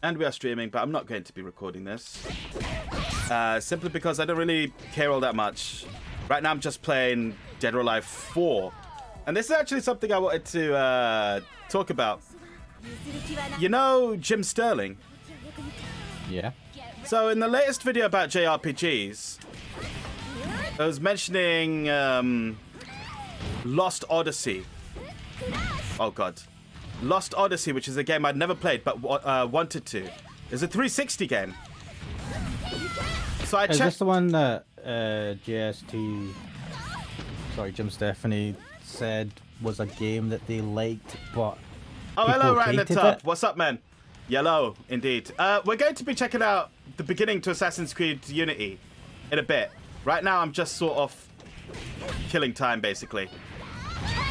And we are streaming, but I'm not going to be recording this. Simply because I don't really care all that much. Right now I'm just playing Dead or Alive 4. And this is actually something I wanted to talk about. You know Jim Sterling? Yeah. So in the latest video about JRPGs, I was mentioning Lost Odyssey. Oh god. Lost Odyssey, which is a game I'd never played but wanted to. It's a 360 game. So I checked. Is this the one that Jim Stephanie said was a game that they liked, but oh, hello, right in the hated top. it? What's up, man? Yellow, indeed. We're going to be checking out the beginning to Assassin's Creed Unity in a bit. Right now, I'm just sort of killing time, basically.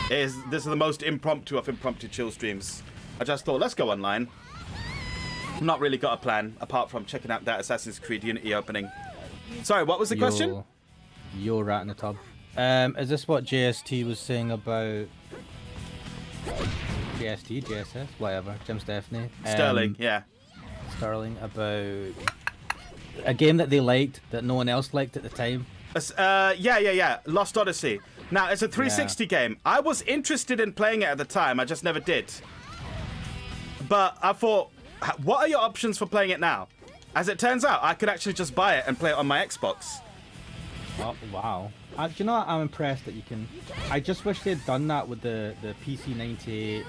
This is the most impromptu of impromptu chill streams. I just thought, let's go online. Not really got a plan, apart from checking out that Assassin's Creed Unity opening. Sorry, what was the question? You're right in the tub. Is this what JST was saying about... JST, JSS, whatever, Jim Stephanie? Sterling, yeah. Sterling, about a game that they liked that no one else liked at the time. Yeah. Lost Odyssey. Now, it's a 360 game. I was interested in playing it at the time. I just never did. But I thought, what are your options for playing it now? As it turns out, I could actually just buy it and play it on my Xbox. Oh, wow. Do you know what? I'm impressed that you can... I just wish they'd done that with the PC 98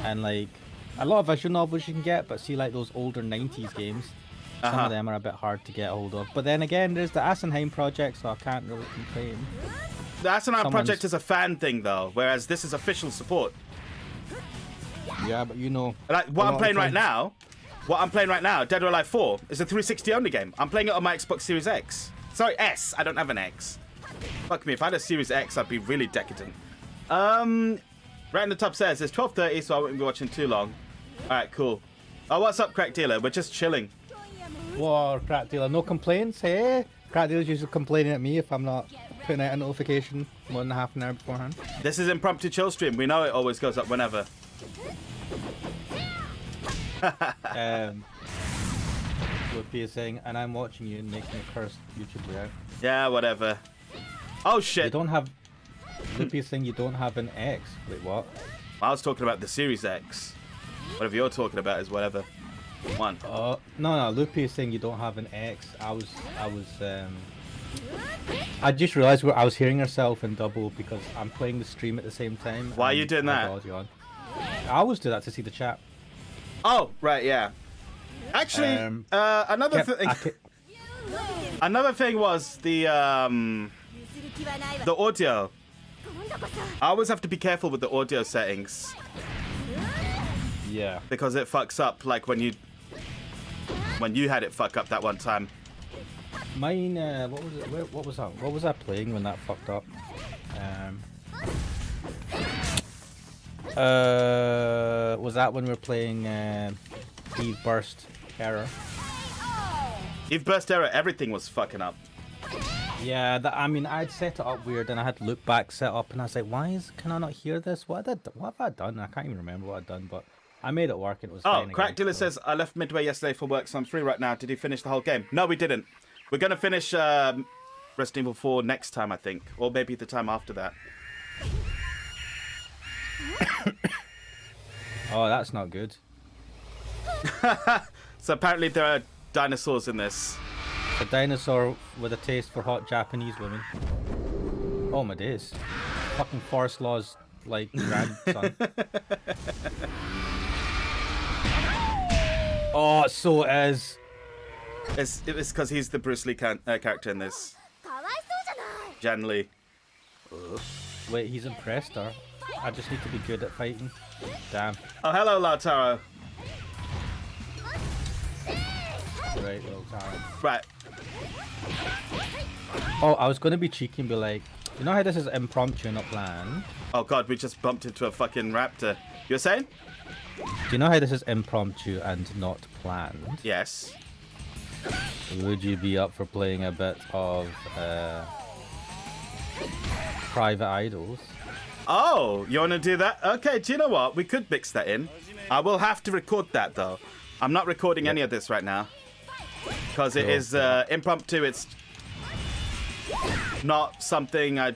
and like a lot of visual novels you can get, but see like those older 90s games. Some of them are a bit hard to get a hold of. But then again, there's the Assenheim project, so I can't really complain. The Assenheim project is a fan thing, though, whereas this is official support. Yeah, but you know... Like, what I'm playing right now, Dead or Alive 4, is a 360 only game. I'm playing it on my Xbox Series X. Sorry, S. I don't have an X. Fuck me, if I had a Series X, I'd be really decadent. Right in the top says, it's 12:30, so I won't be watching too long. Alright, cool. Oh, what's up, Crack Dealer? We're just chilling. Whoa, Crack Dealer, no complaints, hey? Crack Dealer's usually complaining at me if I'm not putting out a notification more than half an hour beforehand. This is Impromptu Chill Stream. We know it always goes up whenever. Loopy is saying, and I'm watching you and making a cursed YouTube react. Yeah, whatever. Oh, shit. You don't have... Loopy is saying you don't have an X. Wait, what? I was talking about the Series X. Whatever you're talking about is whatever. One. No, Loopy is saying you don't have an X. I just realized I was hearing herself in double because I'm playing the stream at the same time. Why are you doing that? I always do that to see the chat. Oh, right, yeah. Actually, another thing was the audio. I always have to be careful with the audio settings. Yeah. Because it fucks up, like when you had it fuck up that one time. Mine, what was it? What was that? What was I playing when that fucked up? Was that when we were playing Eve Burst Error? Eve Burst Error, everything was fucking up. Yeah, I mean, I'd set it up weird, and I had look back set up, and I was like, can I not hear this? What have I done? I can't even remember what I'd done, but I made it work, and it was fine. Oh, Crack Dealer says, I left midway yesterday for work, so I'm free right now. Did you finish the whole game? No, we didn't. We're going to finish Resident Evil 4 next time, I think. Or maybe the time after that. Oh, that's not good. So apparently there are dinosaurs in this. A dinosaur with a taste for hot Japanese women. Oh my days. Fucking Forest Law's, like, grandson. Oh, so it is. It's because he's the Bruce Lee character in this. Jan Lee. Wait, he's impressed her. I just need to be good at fighting. Damn. Oh, hello, Lautaro. Right, Lautaro. Right. Oh, I was going to be cheeky and be like, you know how this is impromptu, not planned? Oh god, we just bumped into a fucking raptor. You were saying? Do you know how this is impromptu and not planned? Yes. Would you be up for playing a bit of Private Idols? Oh, you want to do that? Okay, do you know what? We could mix that in. I will have to record that, though. I'm not recording any of this right now because it is impromptu. It's not something I.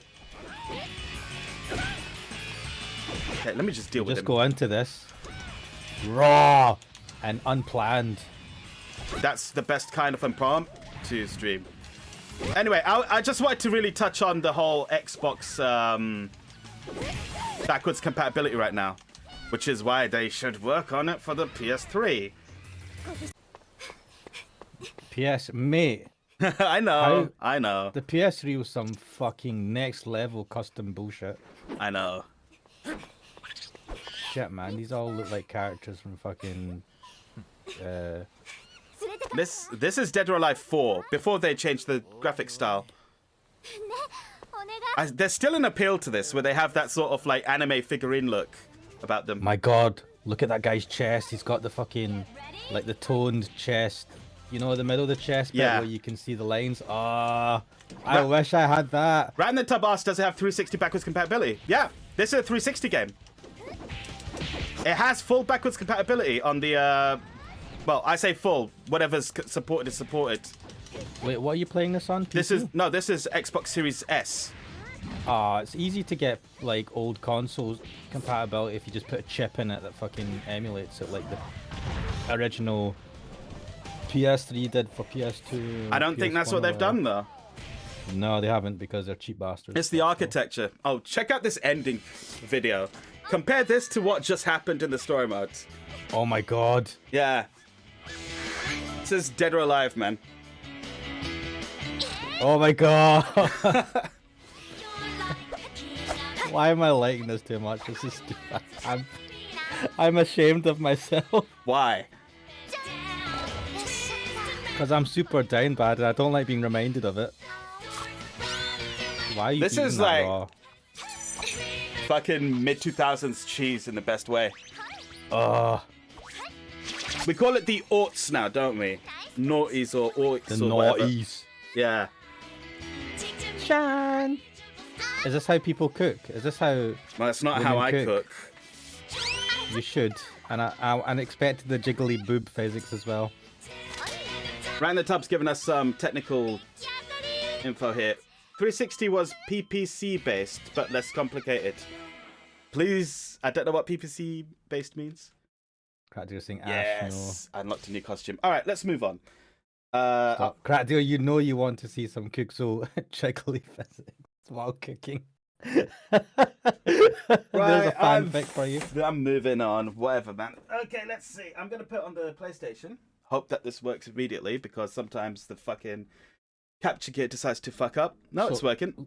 Okay, let me just deal with it. Just go into this raw and unplanned. That's the best kind of impromptu stream. Anyway, I just wanted to really touch on the whole Xbox backwards compatibility right now, which is why they should work on it for the PS3. Mate. I know. I know. The PS3 was some fucking next level custom bullshit. I know. Shit, man. These all look like characters from fucking. This is Dead or Alive 4 before they changed the graphic style. There's still an appeal to this where they have that sort of like anime figurine look about them. My God, look at that guy's chest. He's got the fucking like the toned chest. You know, the middle of the chest bit where you can see the lines. Ah, I wish I had that. Random Tub asked, does it have 360 backwards compatibility? Yeah, this is a 360 game. It has full backwards compatibility on the, well, I say full. Whatever's supported is supported. Wait, what are you playing this on? PC? This is Xbox Series S. It's easy to get like old consoles compatibility if you just put a chip in it that fucking emulates it like the original PS3 did for PS2. I don't think that's what they've done though. No, they haven't because they're cheap bastards. It's the architecture. Oh, check out this ending video. Compare this to what just happened in the story modes. Oh my God. Yeah. This is Dead or Alive, man. Oh my God. Why am I liking this too much? This is stupid. I'm ashamed of myself. Why? Because I'm super down bad and I don't like being reminded of it. Why are you This is that like raw? fucking mid-2000s cheese in the best way. We call it the aughts now, don't we? Naughties or aughts The or whatever. naughties. Yeah. Shan. Is this how people cook? Is this how? Well, that's not how I cook. You should. And I expected the jiggly boob physics as well. Random Tub's giving us some technical info here. 360 was PPC based, but less complicated. Please, I don't know what PPC based means. Crackdeal saying Ash, Yes, I unlocked a new costume. All right, let's move on. Crackdeal, you know you want to see some Kuxo jiggly physics while cooking. There's a fanfic for you. I'm moving on. Whatever, man. Okay, let's see. I'm going to put it on the PlayStation. Hope that this works immediately because sometimes the fucking capture gear decides to fuck up. No, it's working.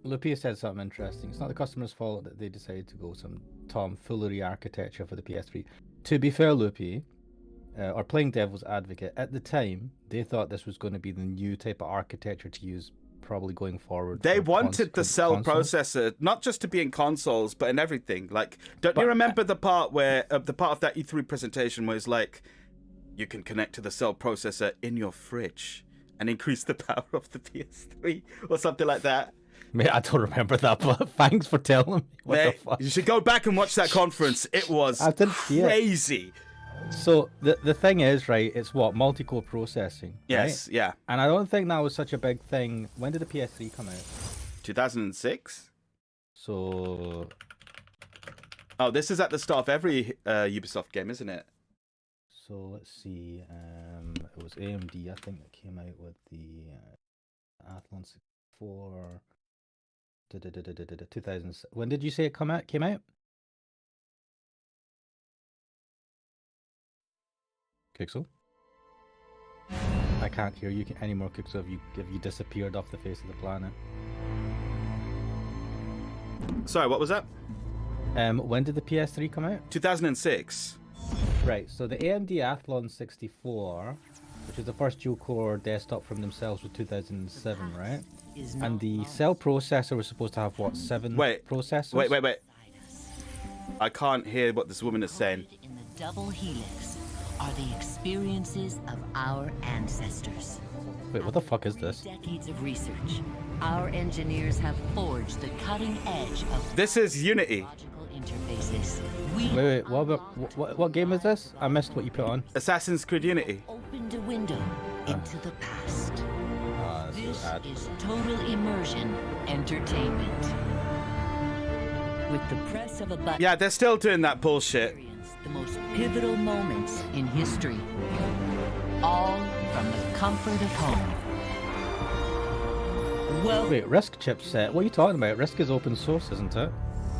Lupia said something interesting. It's not the customer's fault that they decided to go some tomfoolery architecture for the PS3. To be fair, Lupia, or playing devil's advocate, at the time, they thought this was going to be the new type of architecture to use probably going forward. They wanted the cell processor, not just to be in consoles, but in everything. Like, don't you remember the part where, the part of that E3 presentation where it's like, you can connect to the cell processor in your fridge and increase the power of the PS3 or something like that? Mate, I don't remember that, but thanks for telling me. What Mate, the fuck? you should go back and watch that conference. It was crazy. So the thing is, right, it's what? Multi-core processing. Yes, right? yeah. And I don't think that was such a big thing. When did the PS3 come out? 2006? So... Oh, this is at the start of every Ubisoft game, isn't it? So let's see. It was AMD, I think, that came out with the Athlon 64. 2000. When did you say it came out? Kixel? I can't hear you anymore, Kixel. If you disappeared off the face of the planet. Sorry, what was that? When did the PS3 come out? 2006. Right, so the AMD Athlon 64, which is the first dual-core desktop from themselves, was 2007, right? And the cell processor was supposed to have, what, 7 processors? Wait. I can't hear what this woman is saying. In the double helix are the experiences of our ancestors. Wait, what the fuck is this? Decades of research, our engineers have forged the cutting edge of This is Unity. logical interfaces. We Wait, what game is this? I missed what you put on. Assassin's Creed Unity. opened a window into the past. This This ad. is total immersion entertainment. With the press of a button, Yeah, they're still doing that bullshit. experience the most pivotal moments in history. All from the comfort of home. Well, Wait, Risk chipset. What are you talking about? Risk is open source, isn't it?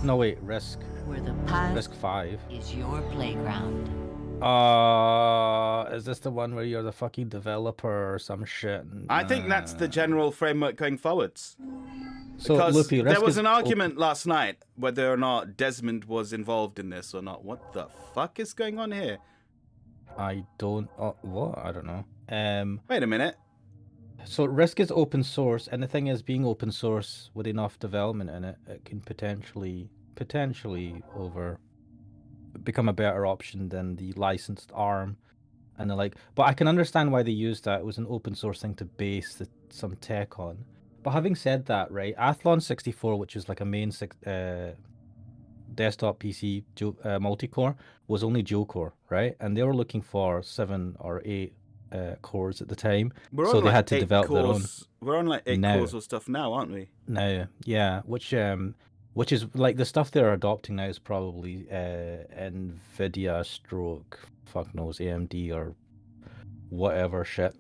No, wait, Risk. where the past Risk 5. is your playground. Is this the one where you're the fucking developer or some shit? I think that's the general framework going forwards. So, Because Loopy, Risk there was is an argument last night whether or not Desmond was involved in this or not. What the fuck is going on here? I don't. What? I don't know. Wait a minute. So Risk is open source, and the thing is, being open source with enough development in it, it can potentially become a better option than the licensed ARM and the like. But I can understand why they used that. It was an open source thing to base some tech on. But having said that, right, Athlon 64, which is like a main desktop PC multi-core, was only dual core, right? And they were looking for 7 or 8 cores at the time, We're so on they like had to 8 develop their own. cores. We're on like 8 now. cores or stuff now, aren't we? Now, yeah, which is like the stuff they're adopting now is probably Nvidia stroke fuck knows AMD or whatever shit.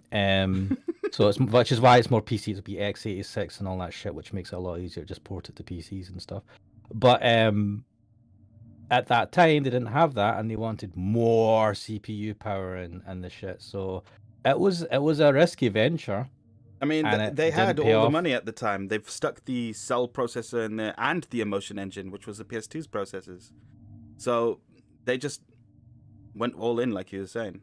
So it's which is why it's more PC to be x86 and all that shit, which makes it a lot easier to just port it to PCs and stuff. But at that time they didn't have that, and they wanted more CPU power and the shit. So it was a risky venture. I mean, And they it had didn't pay all the off. money at the time. They've stuck the cell processor in there and the emotion engine, which was the PS2's processors. So they just went all in, like you were saying.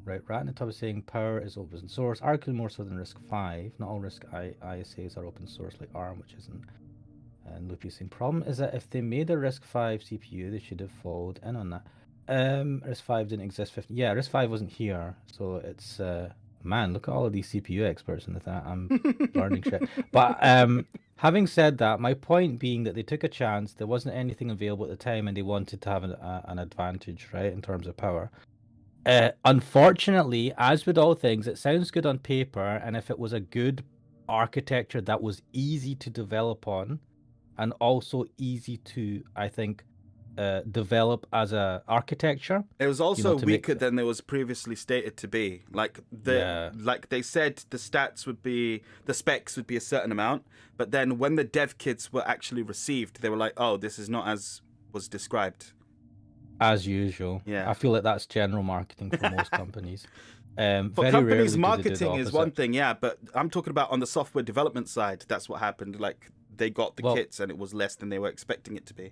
Right, Rat in the Tub is saying power is open source, arguably more so than Risk 5. Not all Risk ISAs are open source like ARM, which isn't. And Loopy's saying, problem is that if they made a Risk 5 CPU, they should have followed in on that. Risk 5 didn't exist 15. Yeah, Risk 5 wasn't here, so it's man, look at all of these CPU experts in the thing. I'm learning shit. But having said that, my point being that they took a chance. There wasn't anything available at the time, and they wanted to have an advantage, right, in terms of power. Unfortunately, as with all things, it sounds good on paper, and if it was a good architecture that was easy to develop on, and also easy to, I think, develop as a architecture. It was also to weaker make- than it was previously stated to be. Like like they said, the specs would be a certain amount, but then when the dev kits were actually received, they were like, "Oh, this is not as was described." As usual. Yeah. I feel like that's general marketing for most companies. For Very rarely companies, do they do the marketing is one opposite. thing, yeah, but I'm talking about on the software development side. That's what happened. Like they got the Well- kits and it was less than they were expecting it to be.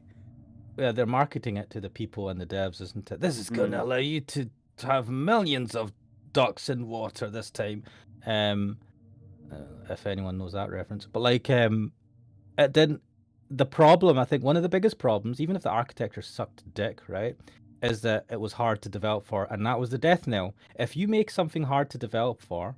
Yeah, they're marketing it to the people and the devs, isn't it? This is going to allow you to have millions of ducks in water this time. If anyone knows that reference. But like, it didn't. The problem, I think, one of the biggest problems, even if the architecture sucked dick, right, is that it was hard to develop for, and that was the death knell. If you make something hard to develop for,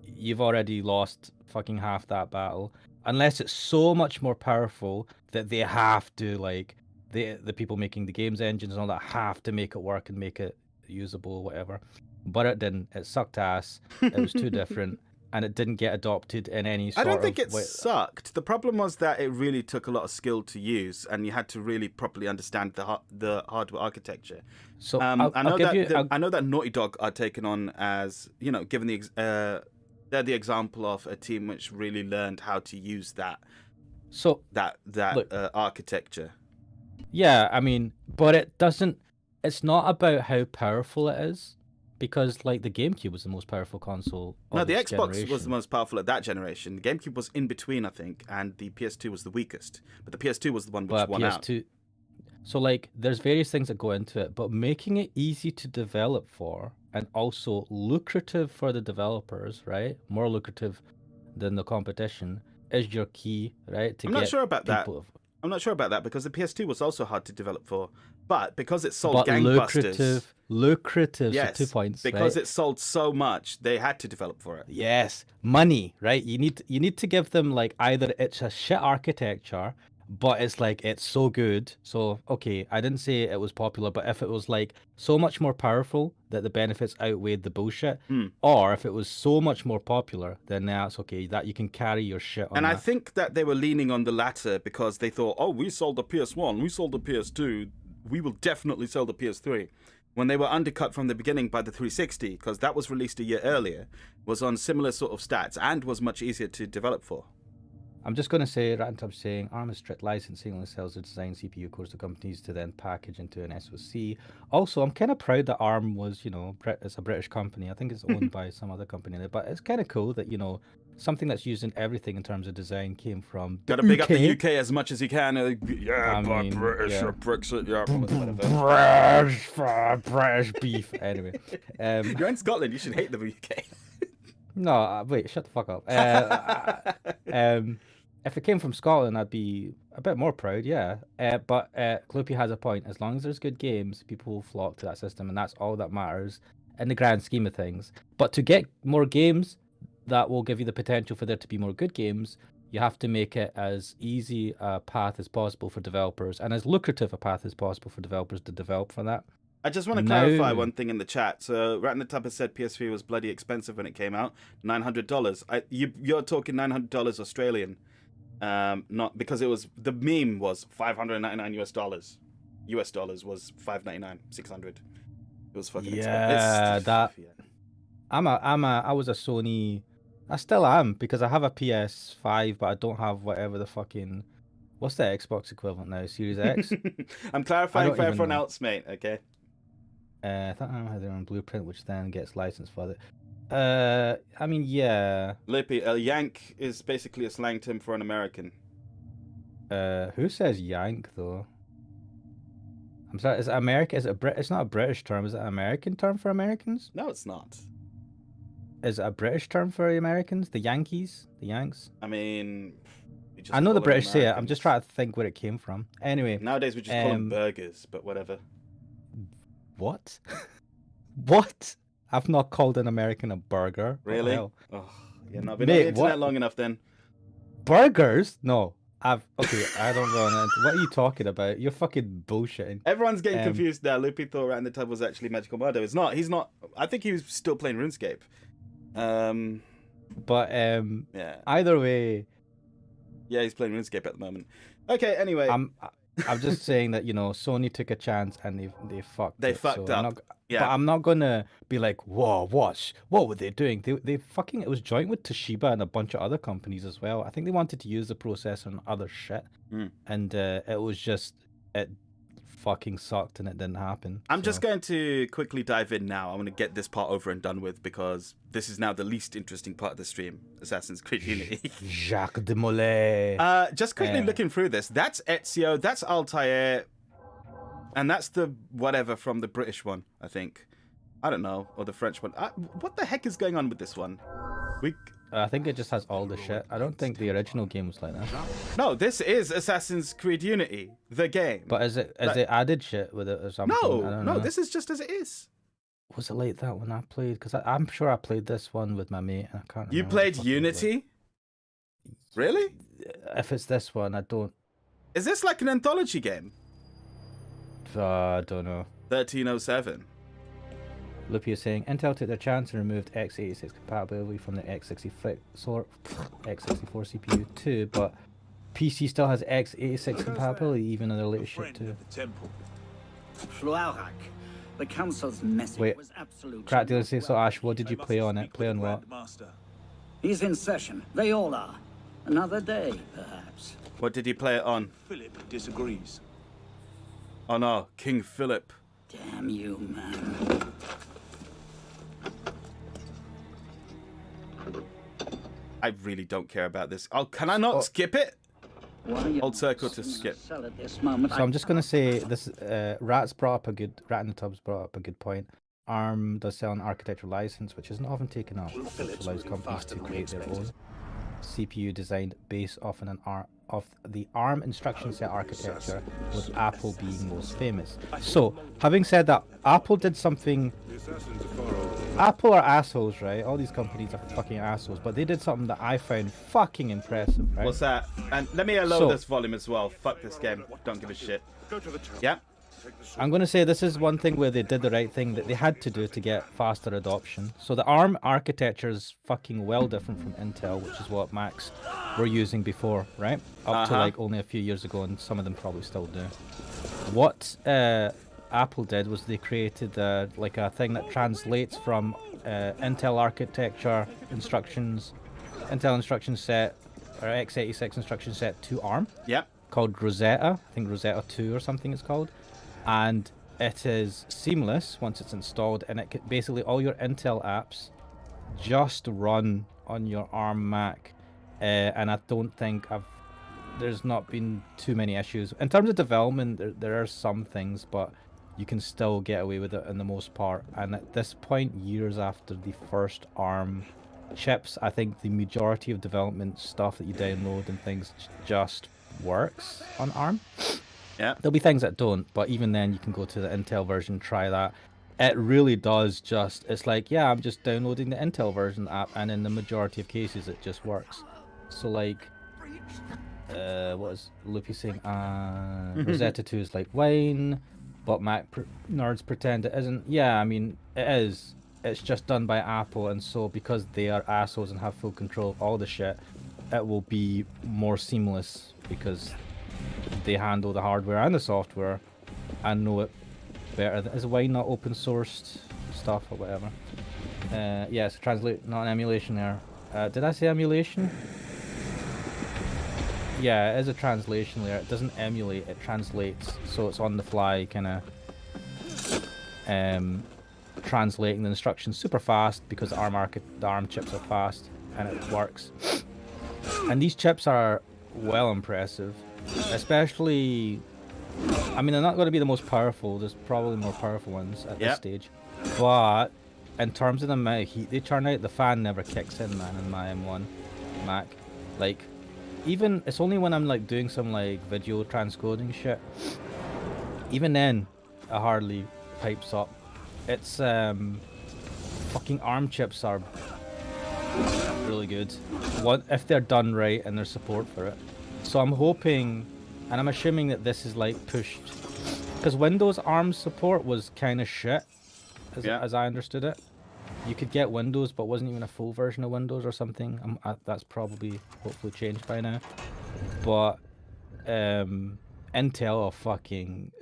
you've already lost fucking half that battle. Unless it's so much more powerful that they have to, like, the people making the games engines and all that have to make it work and make it usable, whatever. But it didn't. It sucked ass. It was too different, and it didn't get adopted in any sort I of don't think it way. sucked. The problem was that it really took a lot of skill to use, and you had to really properly understand the hardware architecture. So I I'll know give that you. I know that Naughty Dog are taken on as, you know, given they're the example of a team which really learned how to use that Look. architecture. Yeah, I mean, but it doesn't. It's not about how powerful it is, because like the GameCube was the most powerful console. No, of the its Xbox was generation. the most powerful at that generation. The GameCube was in between, I think, and the PS2 was the weakest. But the PS2 was the one which But won out. PS2. So like, there's various things that go into it, but making it easy to develop for, and also lucrative for the developers, right? More lucrative than the competition is your key, right? To I'm not sure about that. people- I'm not sure about that because the PS2 was also hard to develop for, but because it sold But gangbusters. lucrative. Yes, so 2 points. because right? it sold so much, they had to develop for it. Yes, money, right? You need to give them like either it's a shit architecture but it's like it's so good. So okay, I didn't say it was popular, but if it was like so much more powerful that the benefits outweighed the bullshit, or if it was so much more popular, then that's okay. That you can carry your shit on. And I that. think that they were leaning on the latter because they thought, oh, we sold the PS1, we sold the PS2, we will definitely sell the PS3. When they were undercut from the beginning by the 360, because that was released a year earlier, was on similar sort of stats and was much easier to develop for. I'm just going to say, Ratantub saying, ARM is strict licensing only sells the design CPU cores to companies to then package into an SoC. Also, I'm kind of proud that ARM was, you know, it's a British company. I think it's owned by some other company, but it's kind of cool that, you know, something that's used in everything in terms of design came from Got to big up the UK as much as you can. Yeah, but British yeah. or Brexit, yeah, whatever. British beef. Anyway. You're in Scotland, you should hate the UK. No, wait, shut the fuck up. If it came from Scotland, I'd be a bit more proud, yeah. But Gloopy has a point. As long as there's good games, people will flock to that system, and that's all that matters in the grand scheme of things. But to get more games that will give you the potential for there to be more good games, you have to make it as easy a path as possible for developers, and as lucrative a path as possible for developers to develop for that. I just want to clarify one thing in the chat. So, Rat in the Tub has said PS3 was bloody expensive when it came out. $900. You're talking $900 Australian. Not because it was, the meme was $599 US. US dollars was $599, 600. It was fucking expensive. I was a Sony. I still am, because I have a PS5, but I don't have whatever the fucking, what's the Xbox equivalent now? Series X? I'm clarifying for everyone else, mate, okay? I thought I had their own blueprint, which then gets licensed for it. I mean, yeah. Lippy, a Yank is basically a slang term for an American. Who says Yank, though? I'm sorry, is it America? Is it it's not a British term, is it an American term for Americans? No, it's not. Is it a British term for Americans? The Yankees? The Yanks? I mean... I know the British say it, I'm just trying to think where it came from. Anyway. Nowadays we just call them burgers, but whatever. What? What? I've not called an American a burger. Really? Oh, yeah, not been on the internet long enough then. Burgers? No. I don't know. What are you talking about? You're fucking bullshitting. Everyone's getting confused now. Loopy thought Rat in the Tub was actually Magical Murder. It's not. He's not. I think he was still playing RuneScape. Yeah. Either way. Yeah, he's playing RuneScape at the moment. Okay, anyway. I'm just saying that, you know, Sony took a chance and they fucked. They fucked up. Yeah. But I'm not gonna be like, whoa, what were they doing? They fucking, it was joint with Toshiba and a bunch of other companies as well. I think they wanted to use the processor on other shit, and it was just, it fucking sucked and it didn't happen. I'm just going to quickly dive in now. I'm going to get this part over and done with because this is now the least interesting part of the stream. Assassin's Creed Unity. Jacques de Molay. Just quickly looking through this. That's Ezio, that's Altair, and that's the whatever from the British one, I think. I don't know, or the French one. What the heck is going on with this one? I think it just has all the shit. I don't think the original game was like that. No, this is Assassin's Creed Unity, the game. But is it added shit with it or something? No, this is just as it is. Was it like that when I played? Because I'm sure I played this one with my mate and I can't remember. You played Unity? Really? If it's this one, I don't... Is this like an anthology game? I don't know. 1307. Loopy is saying, Intel took their chance and removed x86 compatibility from the x64 CPU too, but PC still has x86 compatibility even in their latest shit too. The council's message was absolute. Crack dealer says, so Ash, what did you play on it? Play on what? He's in session. They all are. Another day, perhaps. What did you play it on? Philip disagrees. Oh no, King Philip. Damn you, man. I really don't care about this. Oh, can I not skip it? Hold circle to skip. So I'm just gonna say this. Rat in the Tub's brought up a good point. ARM does sell an architectural license, which isn't often taken up, which allows companies to create their own CPU designed based off the ARM instruction set architecture, with Apple being most famous. So, having said that, Apple did something Apple are assholes, right? All these companies are fucking assholes, but they did something that I found fucking impressive, right? What's that? And let me lower So- this volume as well. Fuck this game. Don't give a shit. Yeah. I'm going to say this is one thing where they did the right thing that they had to do to get faster adoption. So the ARM architecture is fucking well different from Intel, which is what Macs were using before, right? Up to like only a few years ago, and some of them probably still do. What Apple did was they created like a thing that translates from Intel architecture instructions, Intel instruction set, or x86 instruction set to ARM. Yep. Called Rosetta. I think Rosetta 2 or something it's called. And it is seamless once it's installed, and it can, basically all your Intel apps just run on your ARM Mac. And I don't think there's not been too many issues. In terms of development, there are some things, but you can still get away with it in the most part. And at this point, years after the first ARM chips, I think the majority of development stuff that you download and things just works on ARM. Yeah. There'll be things that don't, but even then you can go to the Intel version, try that. It really does just, it's like, yeah, I'm just downloading the Intel version app, and in the majority of cases it just works. So like, what is Loopy saying? Rosetta 2 is like wine, but Mac nerds pretend it isn't. Yeah, I mean, it is. It's just done by Apple, and so because they are assholes and have full control of all the shit, it will be more seamless because they handle the hardware and the software and know it better. Is wine not open sourced stuff or whatever? Yeah, it's a translate, not an emulation there. Did I say emulation? Yeah, it is a translation layer. It doesn't emulate, it translates, so it's on the fly, kind of translating the instructions super fast because the ARM chips are fast and it works. And these chips are well impressive, especially, I mean, they're not going to be the most powerful. There's probably more powerful ones at this stage, but in terms of the amount of heat they churn out, the fan never kicks in, man, in my M1 Mac. Like, even, it's only when I'm like doing some like video transcoding shit, even then it hardly pipes up. It's fucking ARM chips are really good, what if they're done right and there's support for it. So I'm hoping, and I'm assuming that this is like pushed, because Windows ARM support was kind of shit, as I understood it. You could get Windows, but wasn't even a full version of Windows or something. That's probably hopefully changed by now. But Intel are fucking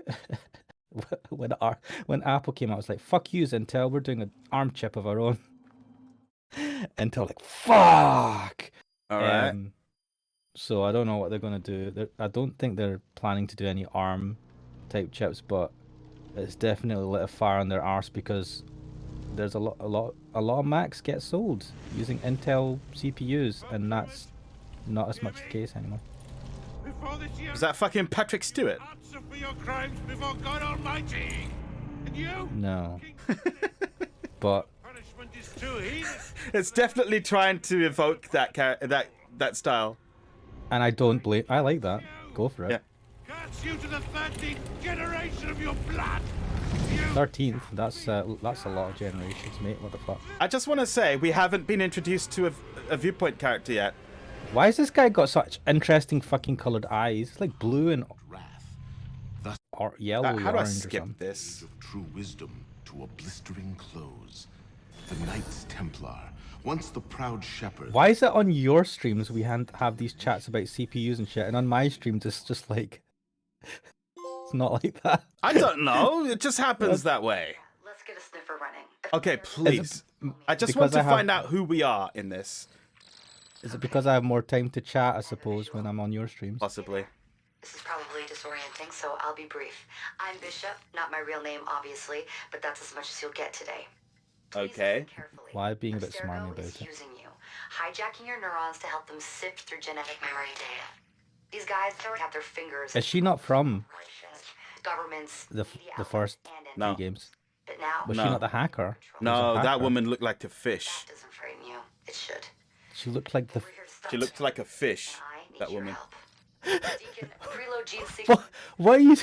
when Apple came out, it's like, fuck you, Intel, we're doing an ARM chip of our own. Intel like, fuck. All right. So I don't know what they're gonna do. I don't think they're planning to do any ARM type chips, but it's definitely lit a fire on their arse because there's a lot of Macs get sold using Intel CPUs, and that's not as much the case anymore. Is that fucking Patrick Stewart? For your crimes before God Almighty. And you? No. But Punishment is too heinous. It's definitely trying to evoke that style. and I don't blame. I like that. Go for it. Yeah. Curse you to the 13th generation of your blood. 13th. That's a lot of generations, mate. What the fuck? I just want to say we haven't been introduced to a viewpoint character yet. Why has this guy got such interesting fucking coloured eyes? It's like blue and or yellow, How do I orange or skip something. this? Of true wisdom to a blistering close. The Knights Templar, once the proud shepherd. Why is it on your streams we have these chats about CPUs and shit, and on my streams it's just like it's not like that? I don't know. It just happens that way. Let's get a sniffer running. Okay, please. I just because want to I have- find out who we are in this. Is it because I have more time to chat, I suppose, when I'm on your streams? Possibly. This is probably disorienting, so I'll be brief. I'm Bishop, not my real name, obviously, but that's as much as you'll get today. Please Okay. listen carefully. Why being a bit Abstergo smarmy about is it? using you, hijacking your neurons to help them sift through genetic memory data. These guys don't have their fingers. Is she not from Governments, the media first outlets, and No. three games? But now, Was No. she not the hacker? No, Was a that hacker. woman looked like a fish. that doesn't frighten you. It should. She looked like the. We're here to stop. She looked like a fish, I need that your woman. help. Deacon, preload gene sequence. What are you?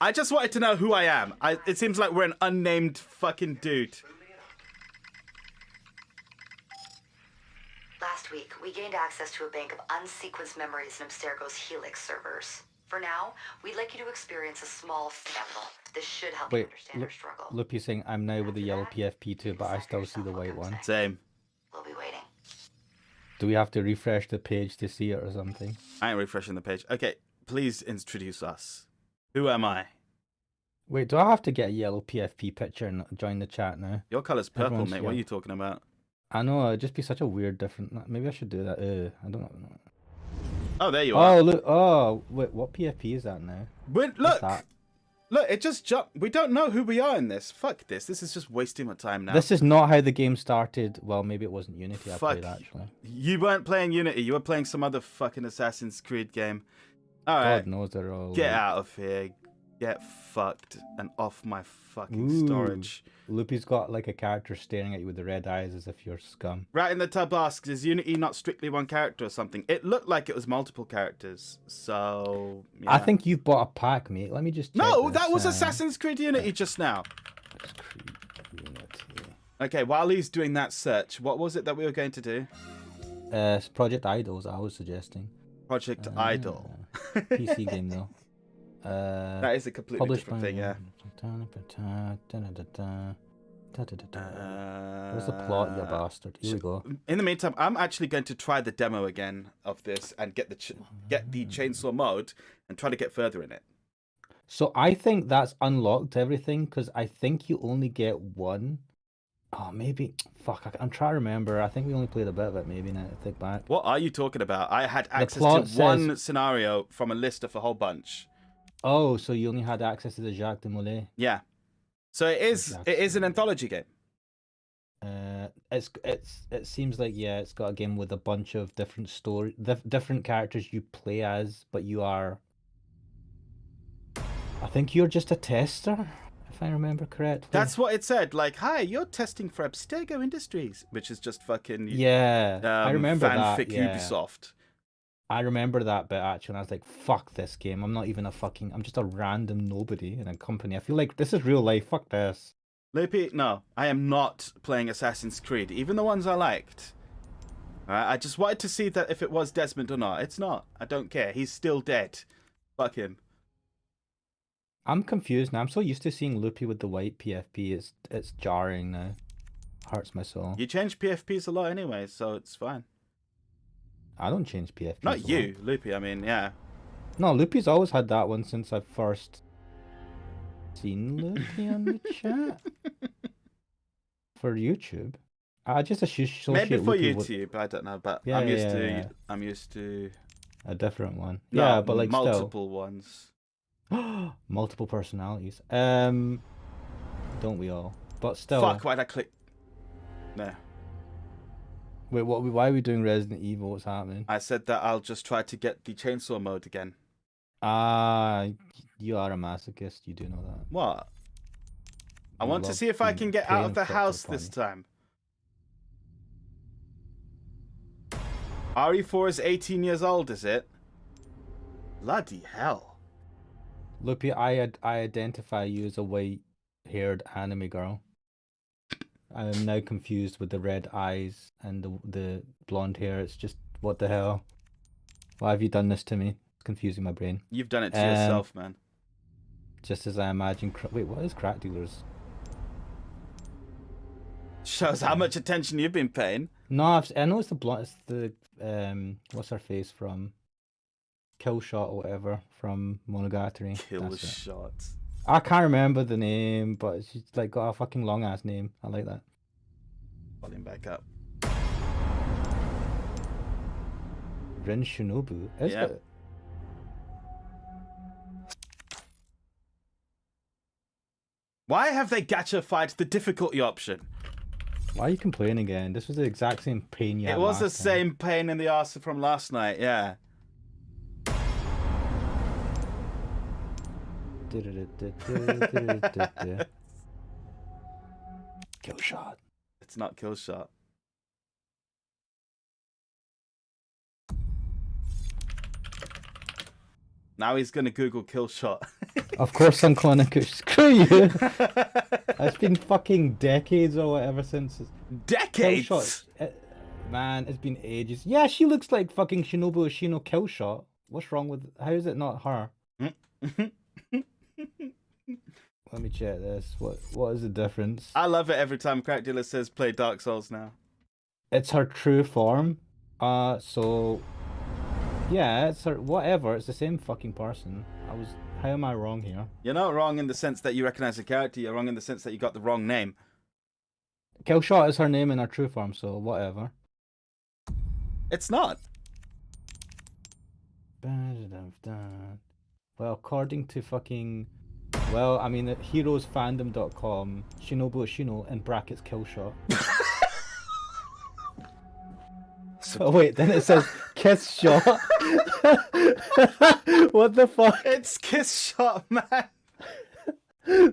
I just wanted to know who I am. It seems like we're an unnamed fucking dude. Last week, we gained access to a bank of unsequenced memories in Abstergo's Helix servers. For now, we'd like you to experience a small sample. This should help you Wait, understand our struggle. Loopy's saying I'm now with the yellow PFP too, but I still see the white one. Same. We'll be waiting. Do we have to refresh the page to see it or something? I ain't refreshing the page. Okay, please introduce us. Who am I? Wait, do I have to get a yellow PFP picture and join the chat now? Your color's purple, Everyone's mate. What are you talking about? I know, it'd just be such a weird different... Maybe I should do that. I don't know. Oh, there you are. Oh, look. Oh, wait, what PFP is that now? Wait, What's look. that? Look, it just jumped. We don't know who we are in this. Fuck this. This is just wasting my time now. This is not how the game started. Well, maybe it wasn't Unity I Fuck. played, actually. You weren't playing Unity. You were playing some other fucking Assassin's Creed game. All right. God knows they're all... Get out of here. Get fucked and off my fucking Ooh. storage. Loopy's got like a character staring at you with the red eyes as if you're scum. Right in the tub asks, is Unity not strictly one character or something? It looked like it was multiple characters. So, yeah. I think you've bought a pack, mate. Let me just check No, this, that was Assassin's Creed Unity just now. Creed Unity. Okay, while he's doing that search, what was it that we were going to do? It's Project Idols, I was suggesting. Project Idol. PC game, though. That is a completely different thing, yeah. Where's the plot, you bastard? Here we go. In the meantime, I'm actually going to try the demo again of this and get the chainsaw mode and try to get further in it. So I think that's unlocked everything because I think you only get one. Oh, maybe. Fuck, I'm trying to remember. I think we only played a bit of it, maybe, now to think back. What are you talking about? I had access plot to one says- scenario from a list of a whole bunch. Oh, so you only had access to the Jacques de Molay. Yeah. So it is an anthology game. It seems like, yeah, it's got a game with a bunch of different different characters you play as, but you are... I think you're just a tester, if I remember correctly. That's what it said. Like, hi, you're testing for Abstergo Industries, which is just fucking Yeah, I remember that. fanfic Yeah. Ubisoft. I remember that bit actually, and I was like, fuck this game. I'm not even I'm just a random nobody in a company. I feel like this is real life. Fuck this. Loopy, no, I am not playing Assassin's Creed, even the ones I liked. Alright, I just wanted to see that if it was Desmond or not. It's not. I don't care. He's still dead. Fuck him. I'm confused now. I'm so used to seeing Loopy with the white PFP. It's jarring now. Hurts my soul. You change PFPs a lot anyway, so it's fine. I don't change PFP. Not you, Loopy, I mean, yeah. No, Loopy's always had that one since I've first seen Loopy on the chat. For YouTube. I just associate Maybe for Loopy YouTube, I don't know, but Yeah, I'm used to a different one. no, Yeah, but like multiple ones. still. Multiple personalities. Don't we all? But still. Fuck, why'd I click? No. Wait, why are we doing Resident Evil? What's happening? I said that I'll just try to get the chainsaw mode again. Ah, you are a masochist. You do know that. What? I You want to love see if I can get out of the playing house Crypto this time. RE4 is 18 years old, is it? Bloody hell. Loopy, I identify you as a white-haired anime girl. I am now confused with the red eyes and the blonde hair. It's just, what the hell? Why have you done this to me? It's confusing my brain. You've done it to yourself, man. Just as I imagine. Wait, what is crack dealers? Shows how much attention you've been paying. No, I know it's the blonde. It's the what's her face from Killshot or whatever from Monogatari. That's it. Killshot. I can't remember the name, but she's like got a fucking long ass name. I like that. Volume back up. Rin Shinobu. Is Yep. it? Why have they gacha-fied the difficulty option? Why are you complaining again? This was the exact same pain you had It was the last time. same pain in the arse from last night, yeah. Killshot. It's not Killshot. Now he's gonna Google Killshot. Of course I'm calling it. Screw you. It's been fucking decades or whatever since. Decades. Killshot. Man, it's been ages. Yeah, she looks like fucking Shinobu Ashino Killshot. What's wrong with... How is it not her? Let me check this. What is the difference? I love it every time Crack Dealer says play Dark Souls now. It's her true form. So... Yeah, it's her... Whatever, it's the same fucking person. How am I wrong here? You're not wrong in the sense that you recognize the character. You're wrong in the sense that you got the wrong name. Killshot is her name in her true form, so whatever. It's not. Well, according to fucking... Well, I mean, at heroesfandom.com, Shinobu Ashino, in brackets, Killshot. Oh wait, then it says Kiss Shot. What the fuck? It's Kiss Shot, man.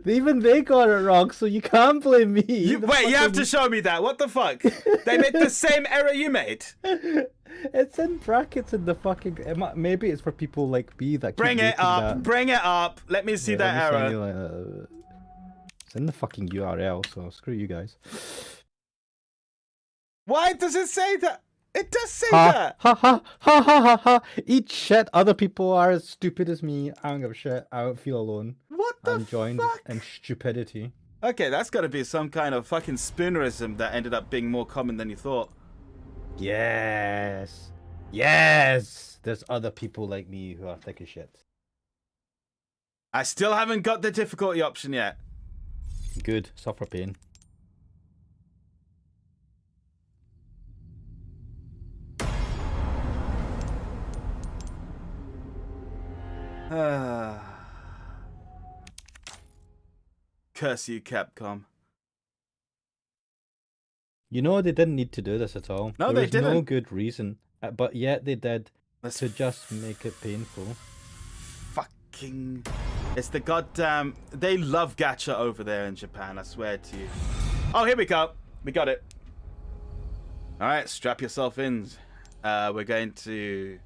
Even they got it wrong, so you can't blame me. Wait, you have to show me that. What the fuck? They made the same error you made. It's in brackets in the fucking... Maybe it's for people like me that keep Bring it making up. that. Bring it up. Let me see that let me send error. you, it's in the fucking URL, so screw you guys. Why does it say that? It does say Ha that. ha ha ha ha ha ha. Eat shit. Other people are as stupid as me. I don't give a shit. I don't feel alone. What the I'm joined fuck? in stupidity. Okay, that's got to be some kind of fucking spoonerism that ended up being more common than you thought. Yes. Yes. There's other people like me who are thick as shit. I still haven't got the difficulty option yet. Good. Suffer pain. Curse you, Capcom. You know, they didn't need to do this at all. No, there they was no didn't. good reason. But yet they did That's to just make it painful. fucking... It's the goddamn... They love gacha over there in Japan, I swear to you. Oh, here we go. We got it. Alright, strap yourself in. We're going to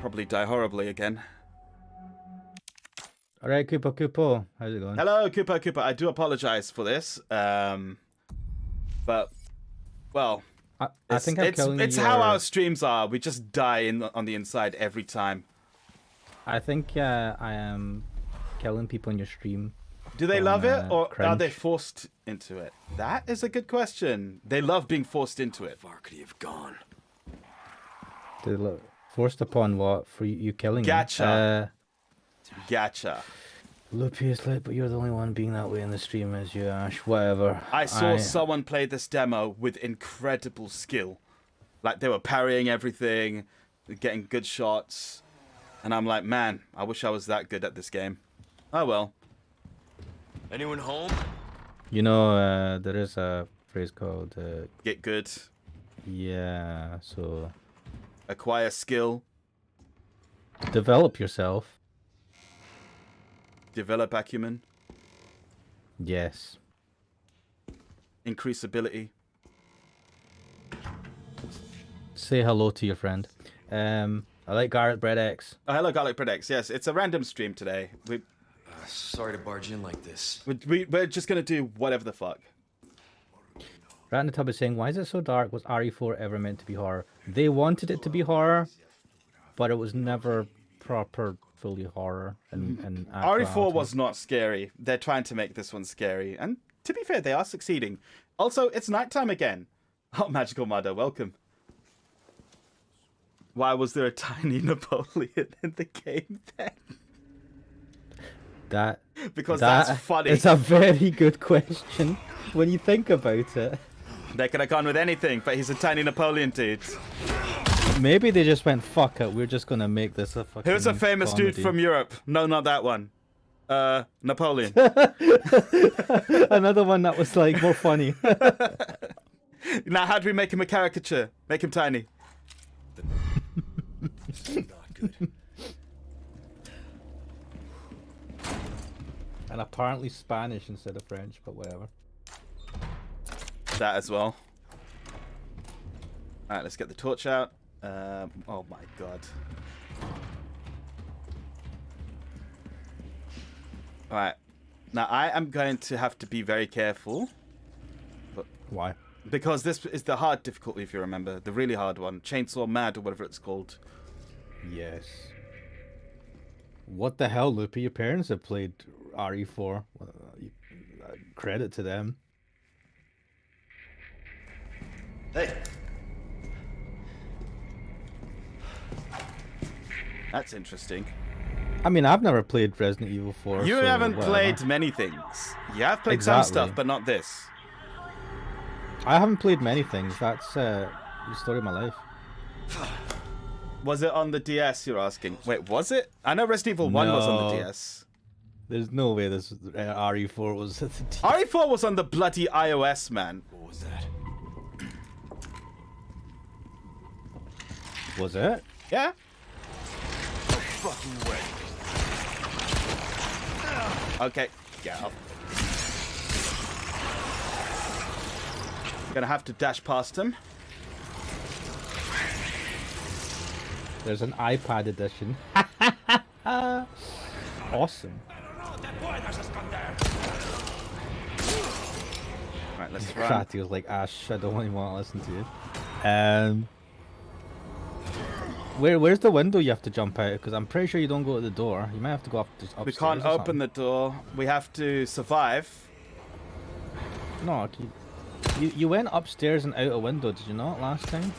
probably die horribly again. Alright, Koopa Koopo. How's it going? Hello, Koopa Koopa. I do apologize for this. But, well... I think I'm killing it's your... how our streams are. We just die on the inside every time. I think I am killing people in your stream. Do they love it, or are cringe. they forced into it? That is a good question. They love being forced into it. Far could he have gone? They look forced upon what? For you killing me? Gacha. Gacha. Loopy is late, but you're the only one being that way in the stream as you, Ash. Whatever. I saw someone play this demo with incredible skill. Like, they were parrying everything, getting good shots. And I'm like, man, I wish I was that good at this game. Oh, well. Anyone home? You know, there is a phrase called... Get good. yeah, so... Acquire skill. Develop yourself. Develop acumen. Yes. Increase ability. Say hello to your friend. I like Garrett Bread X. Oh, hello, Garlic Products. Yes, it's a random stream today. Sorry to barge in like this. We're just going to do whatever the fuck. Rat in the Tub is saying, why is it so dark? Was RE4 ever meant to be horror? They wanted it to be horror, but it was never proper, fully horror. And RE4 was not scary. They're trying to make this one scary. And to be fair, they are succeeding. Also, it's nighttime again. Oh, Magical Mother, welcome. Why was there a tiny Napoleon in the game then? Because that's funny. It's a very good question when you think about it. They could have gone with anything, but he's a tiny Napoleon dude. Maybe they just went, fuck it, we're just gonna make this a fucking Who's a famous comedy. dude from Europe? No, not that one. Napoleon. Another one that was like more funny. Now, how do we make him a caricature? Make him tiny. Not good. And apparently Spanish instead of French, but whatever. That as well. Alright, let's get the torch out. Oh my god. Alright. Now, I am going to have to be very careful. Why? Because this is the hard difficulty, if you remember. The really hard one. Chainsaw Mad or whatever it's called. Yes. What the hell, Loopy? Your parents have played RE4. Credit to them. Hey. That's interesting. I mean, I've never played Resident Evil 4. You so haven't whatever. played many things. You have played some stuff, but not this. I haven't played many things. That's the story of my life. Was it on the DS, you're asking? Wait, was it? I know Resident Evil 1 was on the No. DS. There's no way this RE4 was at the DS. RE4 was on the bloody iOS, man. What was that? Was it? Yeah? Fucking way. Okay, yeah. Gonna have to dash past him. There's an iPad edition. Awesome. Right, let's run. Kratty was like, Ash, I don't even want to listen to you. Where's the window you have to jump out? Because I'm pretty sure you don't go to the door. You might have to go upstairs. We can't open the door. We have to survive. No, you went upstairs and out a window, did you not, last time?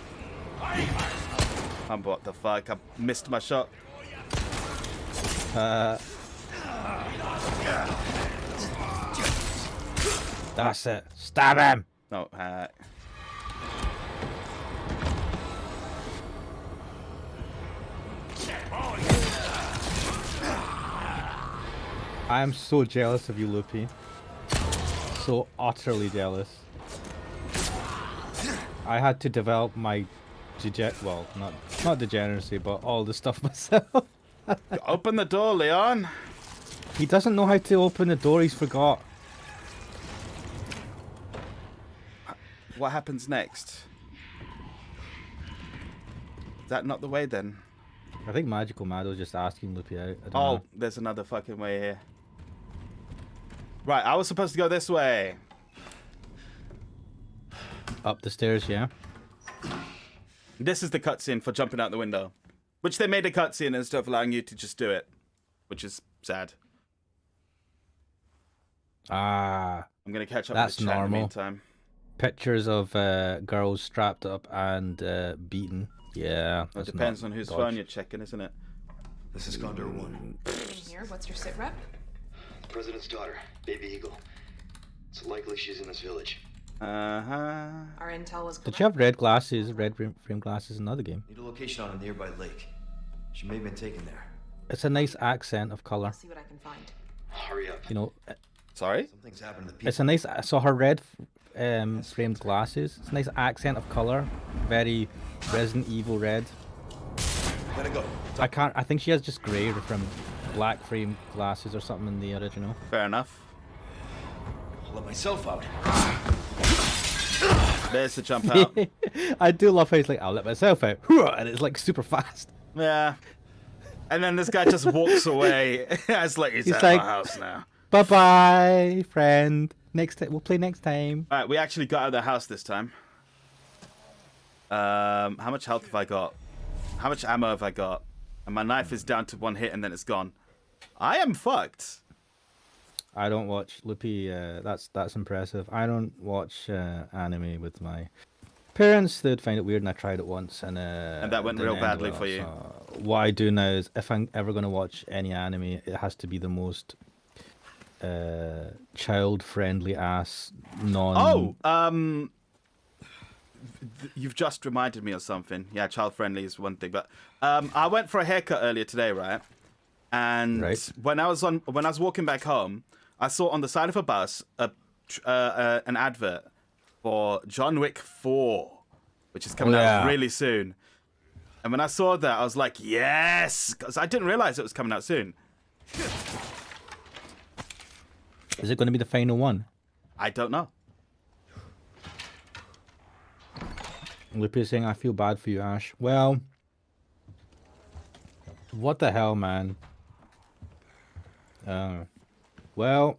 What the fuck? I missed my shot. That's it. Stab him! No, I am so jealous of you, Loopy. So utterly jealous. I had to develop my well, not degeneracy, but all the stuff myself. Open the door, Leon. He doesn't know how to open the door, he's forgot. What happens next? Is that not the way then? I think Magical Mado's just asking Loopy out. I don't Oh, know. there's another fucking way here. Right, I was supposed to go this way. Up the stairs, yeah? This is the cutscene for jumping out the window. Which they made a cutscene instead of allowing you to just do it. Which is sad. Ah, I'm going to catch up That's with the chat in the normal. meantime. pictures of girls strapped up and beaten. Yeah. It that's depends not on whose dodge. phone you're checking, isn't it? This is Condor 1. Here, what's your sit rep? President's daughter, Baby Eagle. It's likely she's in this village. Uh-huh. Our intel was correct. Did you have red glasses, red frame glasses in another game? Need a location on a nearby lake. She may have been taken there. It's a nice accent of color. I'll see what I can find. Hurry up. You know, Sorry? Something's happened to the people. it's a nice. So her red framed glasses. It's a nice accent of color. Very Resident Evil red. Gotta go. I can't. I think she has just grey from black frame glasses or something in the original. Fair enough. I'll let myself out. There's the jump out. I do love how he's like, I'll let myself out, and it's like super fast. Yeah. And then this guy just walks away. It's like he's at like- my house now. Bye bye, friend. Next time we'll play next time. Alright, we actually got out of the house this time. How much health have I got? How much ammo have I got? And my knife is down to one hit and then it's gone. I am fucked. I don't watch Loopy. That's impressive. I don't watch anime with my parents. They'd find it weird, and I tried it once, and that went didn't real end badly well, for you. so what I do now is, if I'm ever going to watch any anime, it has to be the most child-friendly ass non. Oh, you've just reminded me of something. Yeah, child-friendly is one thing, but I went for a haircut earlier today, right? And Right. when I was walking back home, I saw on the side of a bus an advert for John Wick 4, which is coming out really soon. And when I saw that, I was like, yes, because I didn't realize it was coming out soon. Is it going to be the final one? I don't know. Loopy is saying, I feel bad for you, Ash. Well, what the hell, man? Well,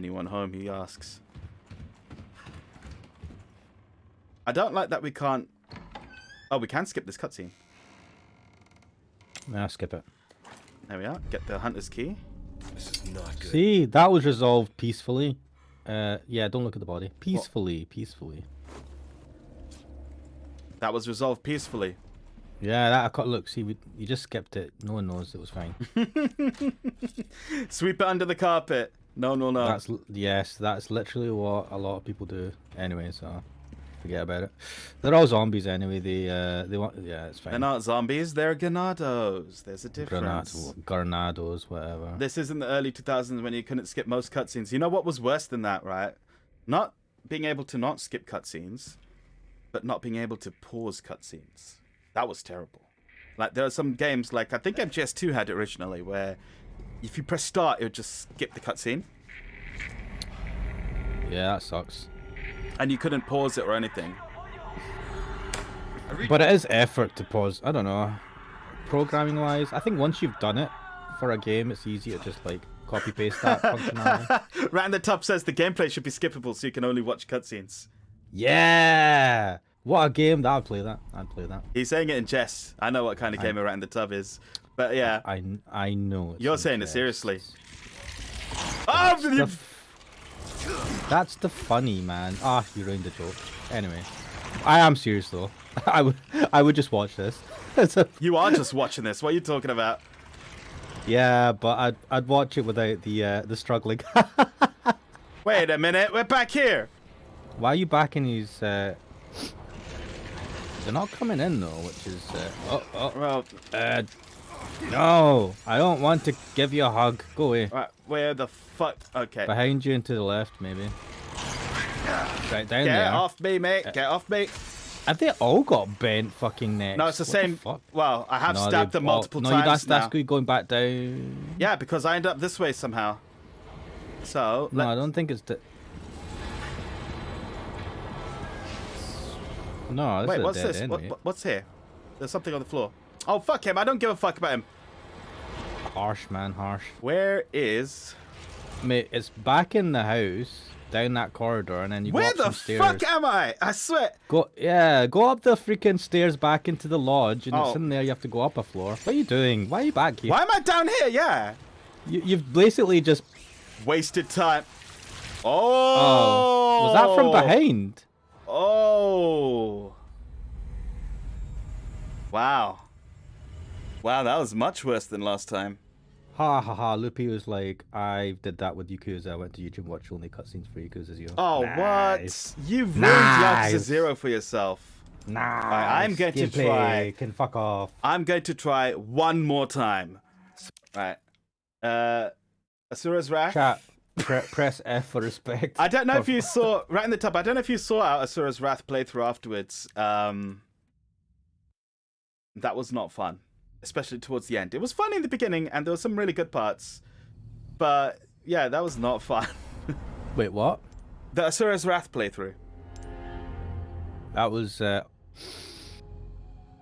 Anyone home, he asks. I don't like that we can't... Oh, we can skip this cutscene. Nah, skip it. There we are. Get the hunter's key. This is not good. See, that was resolved peacefully. Yeah, don't look at the body. Peacefully, peacefully. That was resolved peacefully. Yeah, that I caught. Look, see, you just skipped it. No one knows it was fine. Sweep it under the carpet. No. Yes, that's literally what a lot of people do. Anyway, so forget about it. They're all zombies anyway. They want. Yeah, it's fine. They're not zombies. They're ganados. There's a difference. Granados, whatever. This is in the early 2000s when you couldn't skip most cutscenes. You know what was worse than that, right? Not being able to not skip cutscenes, but not being able to pause cutscenes. That was terrible. Like, there are some games, like, I think MGS2 had it originally, where if you press start, it would just skip the cutscene. Yeah, that sucks. And you couldn't pause it or anything. But it is effort to pause. I don't know. Programming-wise, I think once you've done it for a game, it's easy to just, like, copy-paste that functionality. Right in the top says the gameplay should be skippable so you can only watch cutscenes. Yeah! What a game. I'd play that. He's saying it in jest. I know what kind of game Right in the Tub is. But yeah. I know it's You're saying jest. it seriously. That's the funny, man. Ah, you ruined the joke. Anyway. I am serious though. I would just watch this. You are just watching this. What are you talking about? Yeah, but I'd watch it without the struggling. Wait a minute. We're back here. Why are you backing these They're not coming in though, which is Well, no, I don't want to give you a hug. Go away. Right, where the fuck? Okay. Behind you and to the left, maybe. Right down there. Get off me, mate. Get off me. Have they all got bent fucking necks? No, it's the same. Fuck? Well, I have stabbed them multiple no, times that's now. going back down. Yeah, because I end up this way somehow. So. No, I don't think it's No, this Wait, is what's dead this? end, What's here? There's something on the floor. Oh, fuck him. I don't give a fuck about him. Harsh, man, harsh. Where is... Mate, it's back in the house, down that corridor, and then you go up some stairs. Where the fuck am I? I swear. Go up the freaking stairs back into the lodge, and it's in there. You have to go up a floor. What are you doing? Why are you back here? Why am I down here? Yeah. You've basically just wasted time. Oh. Was that from behind? Oh. Wow. Wow, that was much worse than last time. Ha ha ha. Loopy was like, I did that with Yakuza. I went to YouTube watch only cutscenes for Yakuza 0. Oh, nice. What? You've ruined Yakuza 0 for yourself. Nice. Right, I'm going to try. Can fuck off. I'm going to try one more time. Right. Asura's Wrath. Chat. Press F for respect. I don't know if you saw right in the top. I don't know if you saw our Asura's Wrath playthrough afterwards. That was not fun, especially towards the end. It was fun in the beginning, and there were some really good parts. But yeah, that was not fun. Wait, what? The Asura's Wrath playthrough. That was. No,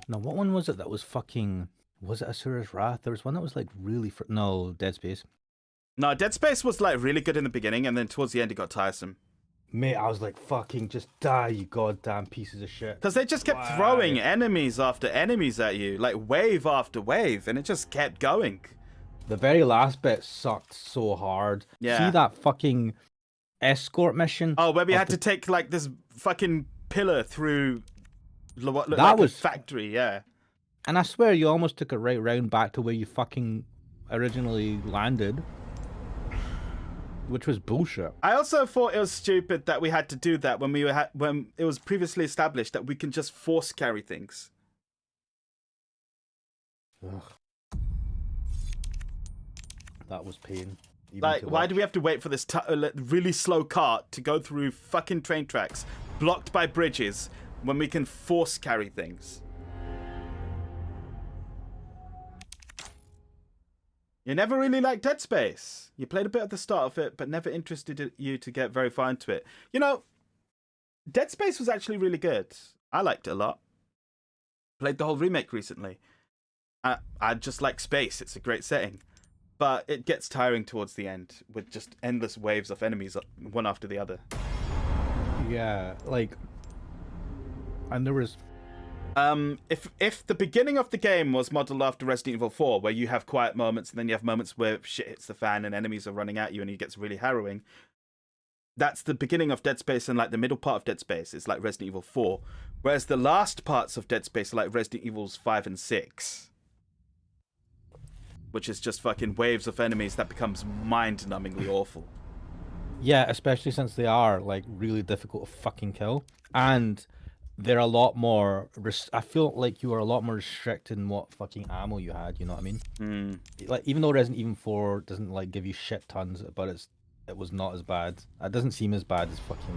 what one was it? That was fucking. Was it Asura's Wrath? There was one that was like really. No, Dead Space. No, Dead Space was like really good in the beginning, and then towards the end it got tiresome. Mate, I was like, fucking just die, you goddamn pieces of shit. Because they just kept throwing enemies after enemies at you, like wave after wave, and it just kept going. The very last bit sucked so hard. Yeah. See that fucking escort mission? Oh, where we had to take like this fucking pillar through what looked that like was a factory, yeah. And I swear you almost took it right round back to where you fucking originally landed. Which was bullshit. I also thought it was stupid that we had to do that when when it was previously established that we can just force carry things. Ugh. That was pain. Like, why do we have to wait for this really slow cart to go through fucking train tracks blocked by bridges when we can force carry things? You never really liked Dead Space. You played a bit at the start of it, but never interested you to get very far into it. You know, Dead Space was actually really good. I liked it a lot. Played the whole remake recently. I just like space. It's a great setting. but it gets tiring towards the end with just endless waves of enemies, one after the other. Yeah, like, and there was. If the beginning of the game was modeled after Resident Evil 4, where you have quiet moments and then you have moments where shit hits the fan and enemies are running at you and it gets really harrowing, that's the beginning of Dead Space, and like the middle part of Dead Space is like Resident Evil 4, whereas the last parts of Dead Space are like Resident Evils 5 and 6, which is just fucking waves of enemies that becomes mind-numbingly awful. Yeah, especially since they are like really difficult to fucking kill, and they're a lot more. I feel like you are a lot more restricted in what fucking ammo you had. You know what I mean? Like, even though Resident Evil 4 doesn't like give you shit tons, but it was not as bad. It doesn't seem as bad as fucking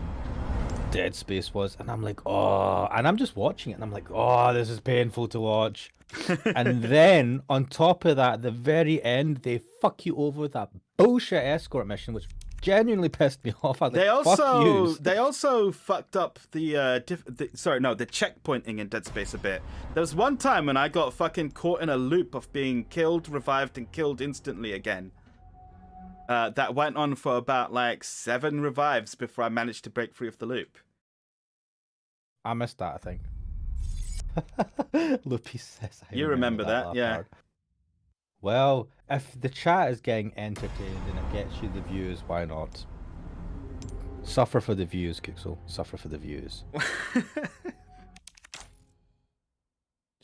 Dead Space was. And I'm like, oh, and I'm just watching it, and I'm like, oh, this is painful to watch. And then on top of that, at the very end, they fuck you over with that bullshit escort mission, which genuinely pissed me off. I was like, they also fucked up the checkpointing in Dead Space a bit. There was one time when I got fucking caught in a loop of being killed, revived, and killed instantly again. That went on for about like 7 revives before I managed to break free of the loop. I missed that, I think. Loopy says, you remember that, yeah. Part. Well, if the chat is getting entertained and it gets you the views, why not? Suffer for the views, Kixel. Suffer for the views.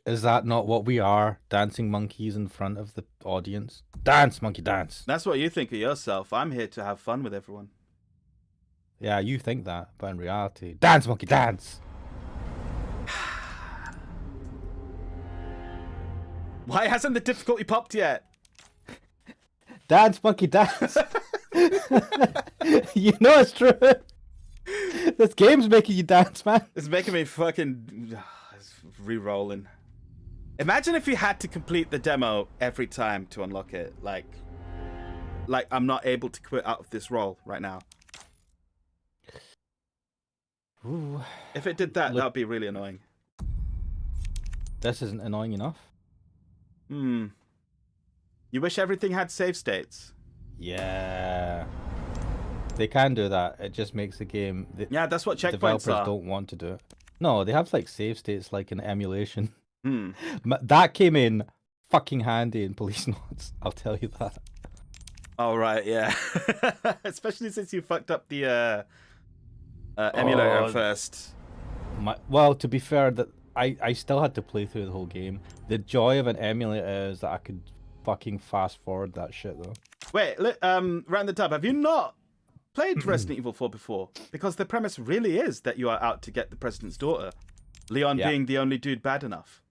Is that not what we are? Dancing monkeys in front of the audience? Dance, monkey, dance. That's what you think of yourself. I'm here to have fun with everyone. Yeah, you think that, but in reality, dance, monkey, dance. Why hasn't the difficulty popped yet? Dance, monkey, dance. You know it's true. This game's making you dance, man. It's making me fucking re-rolling. Imagine if you had to complete the demo every time to unlock it. Like I'm not able to quit out of this role right now. Ooh. If it did that, that would be really annoying. This isn't annoying enough. You wish everything had save states? Yeah. They can do that. It just makes the game... Yeah, that's what checkpoints developers are. Don't want to do it. No, they have like save states like in emulation. That came in fucking handy in Police Notes. I'll tell you that. Oh, right, yeah. Especially since you fucked up the emulator first. Well, to be fair, that I still had to play through the whole game. The joy of an emulator is that I could fucking fast forward that shit, though. Wait, round the tab, have you not played Resident Evil 4 before? Because the premise really is that you are out to get the president's daughter. Leon being the only dude bad enough.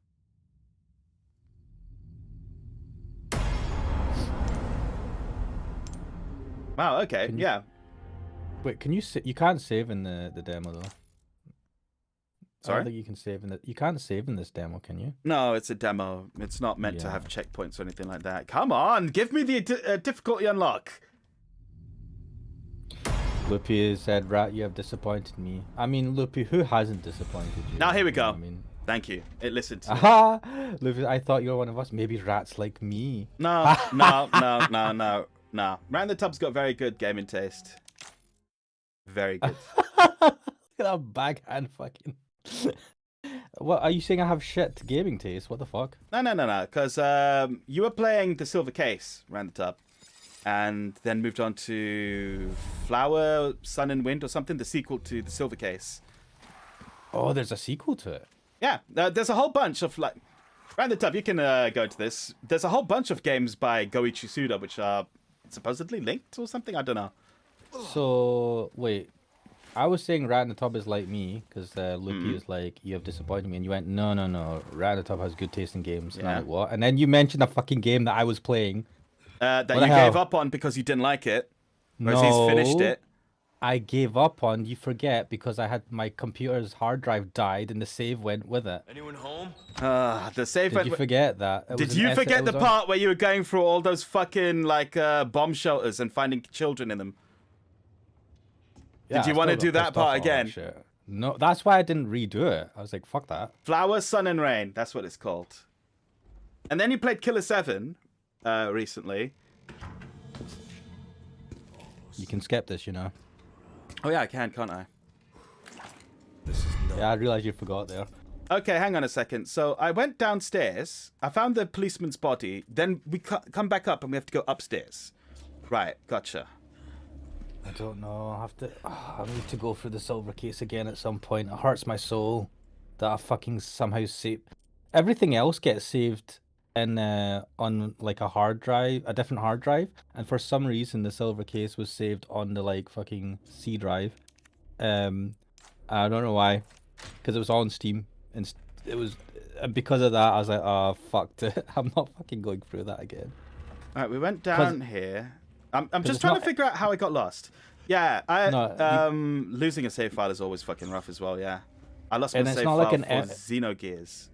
Wow, okay, yeah. Wait, can you you can't save in the demo, though. Sorry? I don't think you can save in you can't save in this demo, can you? No, it's a demo. It's not meant to have checkpoints or anything like that. Come on, give me the difficulty unlock. Loopy said, "Rat, you have disappointed me." I mean, Loopy, who hasn't disappointed you? Now here we go. I mean, thank you. It listened to aha, Loopy, I thought you were one of us. Maybe Rat's like me. No. Round the Tub's got very good gaming taste. Very good. Look at that backhand fucking. What are you saying? I have shit gaming taste? What the fuck? No. Because you were playing the Silver Case, Round the Tub, and then moved on to Flower, Sun and Wind or something, the sequel to the Silver Case. Oh, there's a sequel to it. Yeah, there's a whole bunch of like. Round the Tub, you can go to this. There's a whole bunch of games by Goichi Suda which are supposedly linked or something. I don't know. So wait, I was saying Rat in the Tub is like me because Loopy is like, you have disappointed me, and you went no. Rat in the Tub has good taste in games. And I'm like, what? And then you mentioned a fucking game that I was playing that you gave up on because you didn't like it, whereas he's finished it. I gave up on. You forget because I had my computer's hard drive died and the save went with it. Anyone home? The save went. Did you forget that? Did you forget the part where you were going through all those fucking like bomb shelters and finding children in them? Yeah, Did you want to do that part again? No, that's why I didn't redo it. I was like, fuck that. Flower, Sun and Rain. That's what it's called. And then you played Killer 7 recently. You can skip this, you know. Oh yeah, I can, can't I? Yeah, I realised you forgot there. Okay, hang on a second. So I went downstairs. I found the policeman's body. Then we come back up and we have to go upstairs. Right, gotcha. I don't know. I have to. I need to go through the silver case again at some point. It hurts my soul that I fucking somehow save. Everything else gets saved in on like a hard drive, a different hard drive, and for some reason the silver case was saved on the like fucking C drive. I don't know why, because it was on Steam, and it was because of that I was like, oh fuck it. I'm not fucking going through that again. All right, we went down here. I'm just trying to figure out how I got lost. Yeah, losing a save file is always fucking rough as well. Yeah, I lost my save file for Xenogears.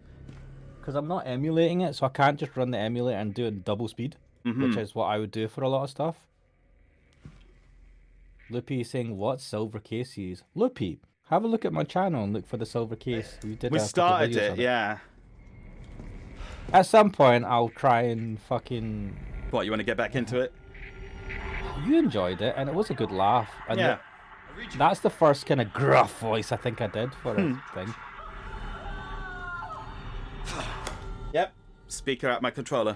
Because I'm not emulating it, so I can't just run the emulator and do it in double speed, which is what I would do for a lot of stuff. Loopy saying, what silver case you use? Loopy, have a look at my channel and look for the silver case. We started it, yeah. At some point, I'll try and fucking... What, you want to get back into it? You enjoyed it, and it was a good laugh. And yeah. That's the first kind of gruff voice I think I did for a thing. Yep. Speaker at my controller.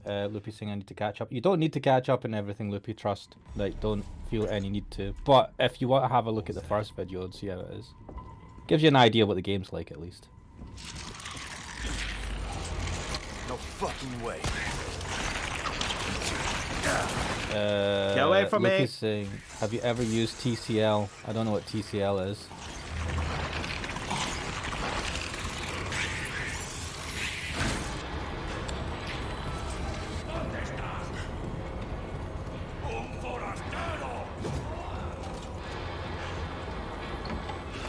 Loopy saying I need to catch up. You don't need to catch up in everything, Loopy. Trust. Like, don't feel any need to. But if you want to have a look at the first video and see how it is, gives you an idea what the game's like at least. No fucking way. Get away from me. Saying, have you ever used TCL? I don't know what TCL is.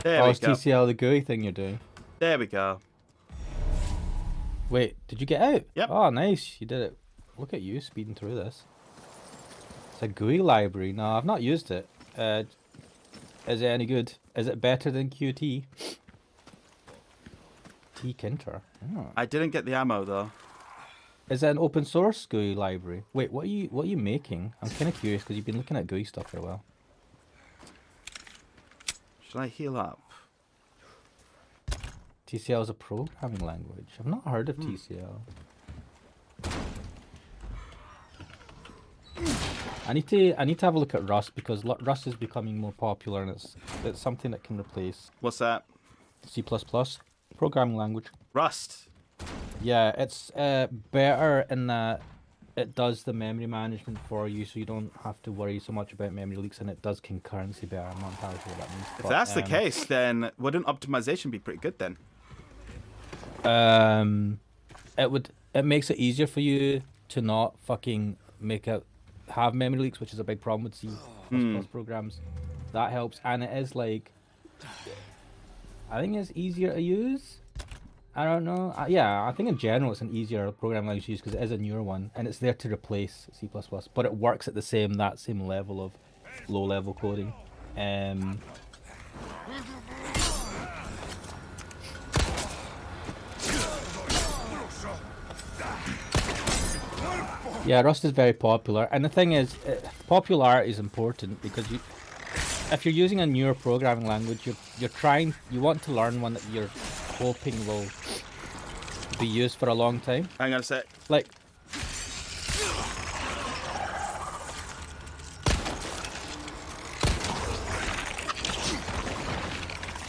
There we it's go. TCL, the GUI thing you're doing. There we go. Wait, did you get out? Yep. Oh, nice. You did it. Look at you speeding through this. It's a GUI library. No, I've not used it. Is it any good? Is it better than Qt? T-Kinter. Oh. I didn't get the ammo though. Is it an open source GUI library? Wait, what are you making? I'm kind of curious because you've been looking at GUI stuff for a while. Should I heal up? TCL is a programming language. I've not heard of TCL. I need to have a look at Rust because Rust is becoming more popular and it's something that can replace. What's that? C++ programming language. Rust. Yeah, it's better in that it does the memory management for you, so you don't have to worry so much about memory leaks, and it does concurrency better. I'm not entirely sure what that means. If that's the case, then wouldn't optimization be pretty good then? It makes it easier for you to not fucking have memory leaks, which is a big problem with C++ programs. That helps, and it is like, I think it's easier to use. I don't know. Yeah, I think in general it's an easier programming language to use because it is a newer one, and it's there to replace C++. But it works at that same level of low-level coding. Yeah, Rust is very popular, and the thing is, popularity is important because if you're using a newer programming language, you want to learn one that you're hoping will be used for a long time. Hang on a sec. Like,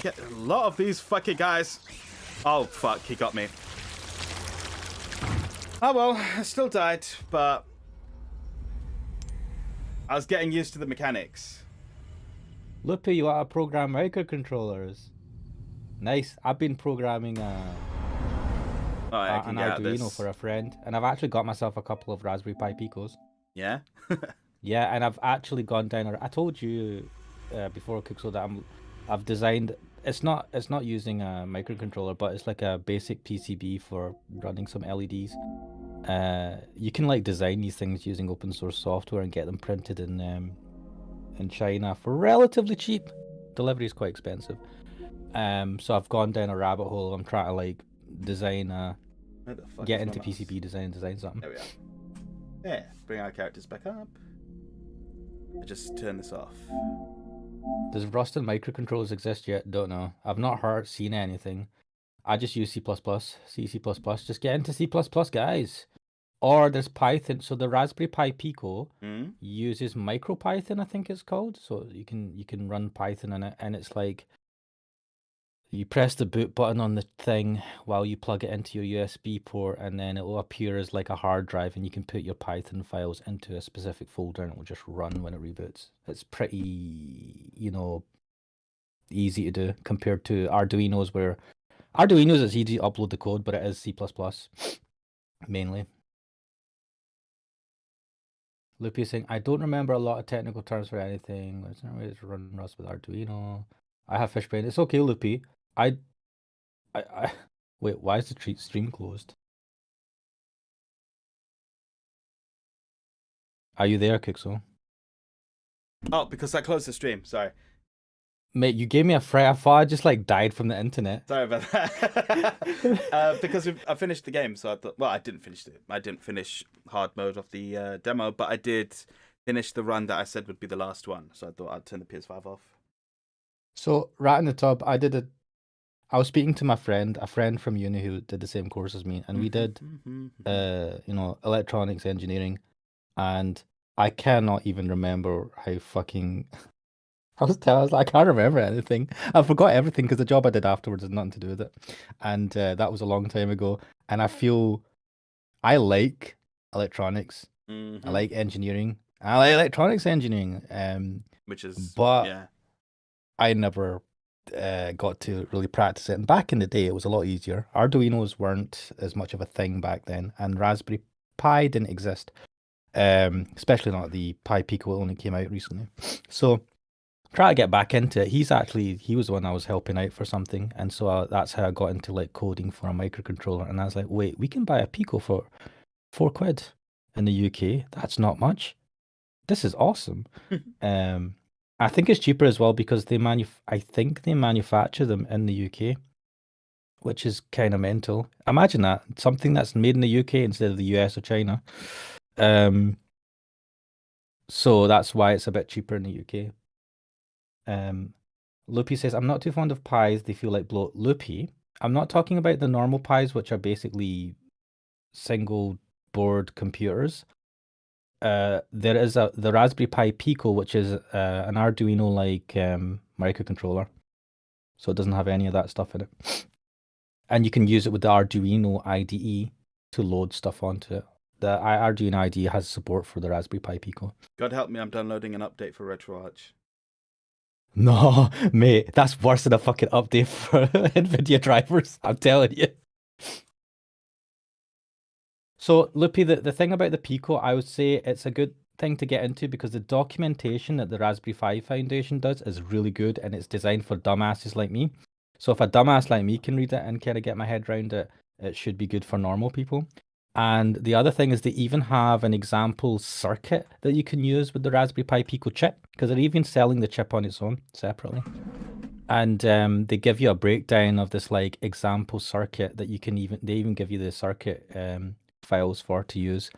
get a lot of these fucking guys. Oh fuck, he got me. Oh well, I still died, but I was getting used to the mechanics. Loopy, you want to program microcontrollers? Nice. I've been programming an Arduino for a friend, and I've actually got myself a couple of Raspberry Pi Picos. Yeah? Yeah, and I've actually gone down. I told you before, Cookso, that I've designed. It's not using a microcontroller, but it's like a basic PCB for running some LEDs. You can like design these things using open source software and get them printed in China for relatively cheap. Delivery is quite expensive. So I've gone down a rabbit hole. I'm trying to like design Where the fuck get is into my mouse? PCB design something. There we are. Yeah, bring our characters back up. I just turn this off. Does Rust and microcontrollers exist yet? Don't know. I've not seen anything. I just use C++, C++. Just get into C++, guys. Or there's Python. So the Raspberry Pi Pico uses MicroPython, I think it's called. So you can run Python in it, and it's like you press the boot button on the thing while you plug it into your USB port, and then it will appear as like a hard drive, and you can put your Python files into a specific folder, and it will just run when it reboots. It's pretty, easy to do compared to Arduinos, where Arduinos it's easy to upload the code, but it is C++ mainly. Loopy is saying, I don't remember a lot of technical terms for anything. It's not way to run Rust with Arduino. I have Fishbrain. It's okay, Loopy. I wait, why is the stream closed? Are you there, Kixel? Oh, because I closed the stream. Sorry. Mate, you gave me a fright. I thought I just like died from the internet. Sorry about that. Because I finished the game, so I thought. Well, I didn't finish it. I didn't finish hard mode of the demo, but I did finish the run that I said would be the last one. So I thought I'd turn the PS5 off. So right in the top, I was speaking to my friend, a friend from uni who did the same course as me, and we did, electronics engineering, and I cannot even remember how fucking. I was like, I can't remember anything. I forgot everything because the job I did afterwards had nothing to do with it, and that was a long time ago. And I feel I like electronics, I like engineering, I like electronics engineering, which is, but yeah. I never got to really practice it. And back in the day, it was a lot easier. Arduinos weren't as much of a thing back then, and Raspberry Pi didn't exist, especially not the Pi Pico only came out recently. So try to get back into it. He was the one I was helping out for something, and so that's how I got into like coding for a microcontroller. And I was like, wait, we can buy a Pico for £4 in the UK. That's not much. This is awesome. I think it's cheaper as well because I think they manufacture them in the UK, which is kind of mental. Imagine that, something that's made in the UK instead of the US or China. So that's why it's a bit cheaper in the UK. Loopy says, I'm not too fond of pies. They feel like bloat. Loopy, I'm not talking about the normal pies, which are basically single board computers. There is the Raspberry Pi Pico, which is an Arduino-like microcontroller. So it doesn't have any of that stuff in it. And you can use it with the Arduino IDE to load stuff onto it. The Arduino IDE has support for the Raspberry Pi Pico. God help me, I'm downloading an update for RetroArch. No, mate, that's worse than a fucking update for NVIDIA drivers. I'm telling you. So, Loopy, the thing about the Pico, I would say it's a good thing to get into because the documentation that the Raspberry Pi Foundation does is really good, and it's designed for dumbasses like me. So if a dumbass like me can read it and kind of get my head around it, it should be good for normal people. And the other thing is they even have an example circuit that you can use with the Raspberry Pi Pico chip, because they're even selling the chip on its own separately. And they give you a breakdown of this like example circuit that they even give you the circuit files for to use.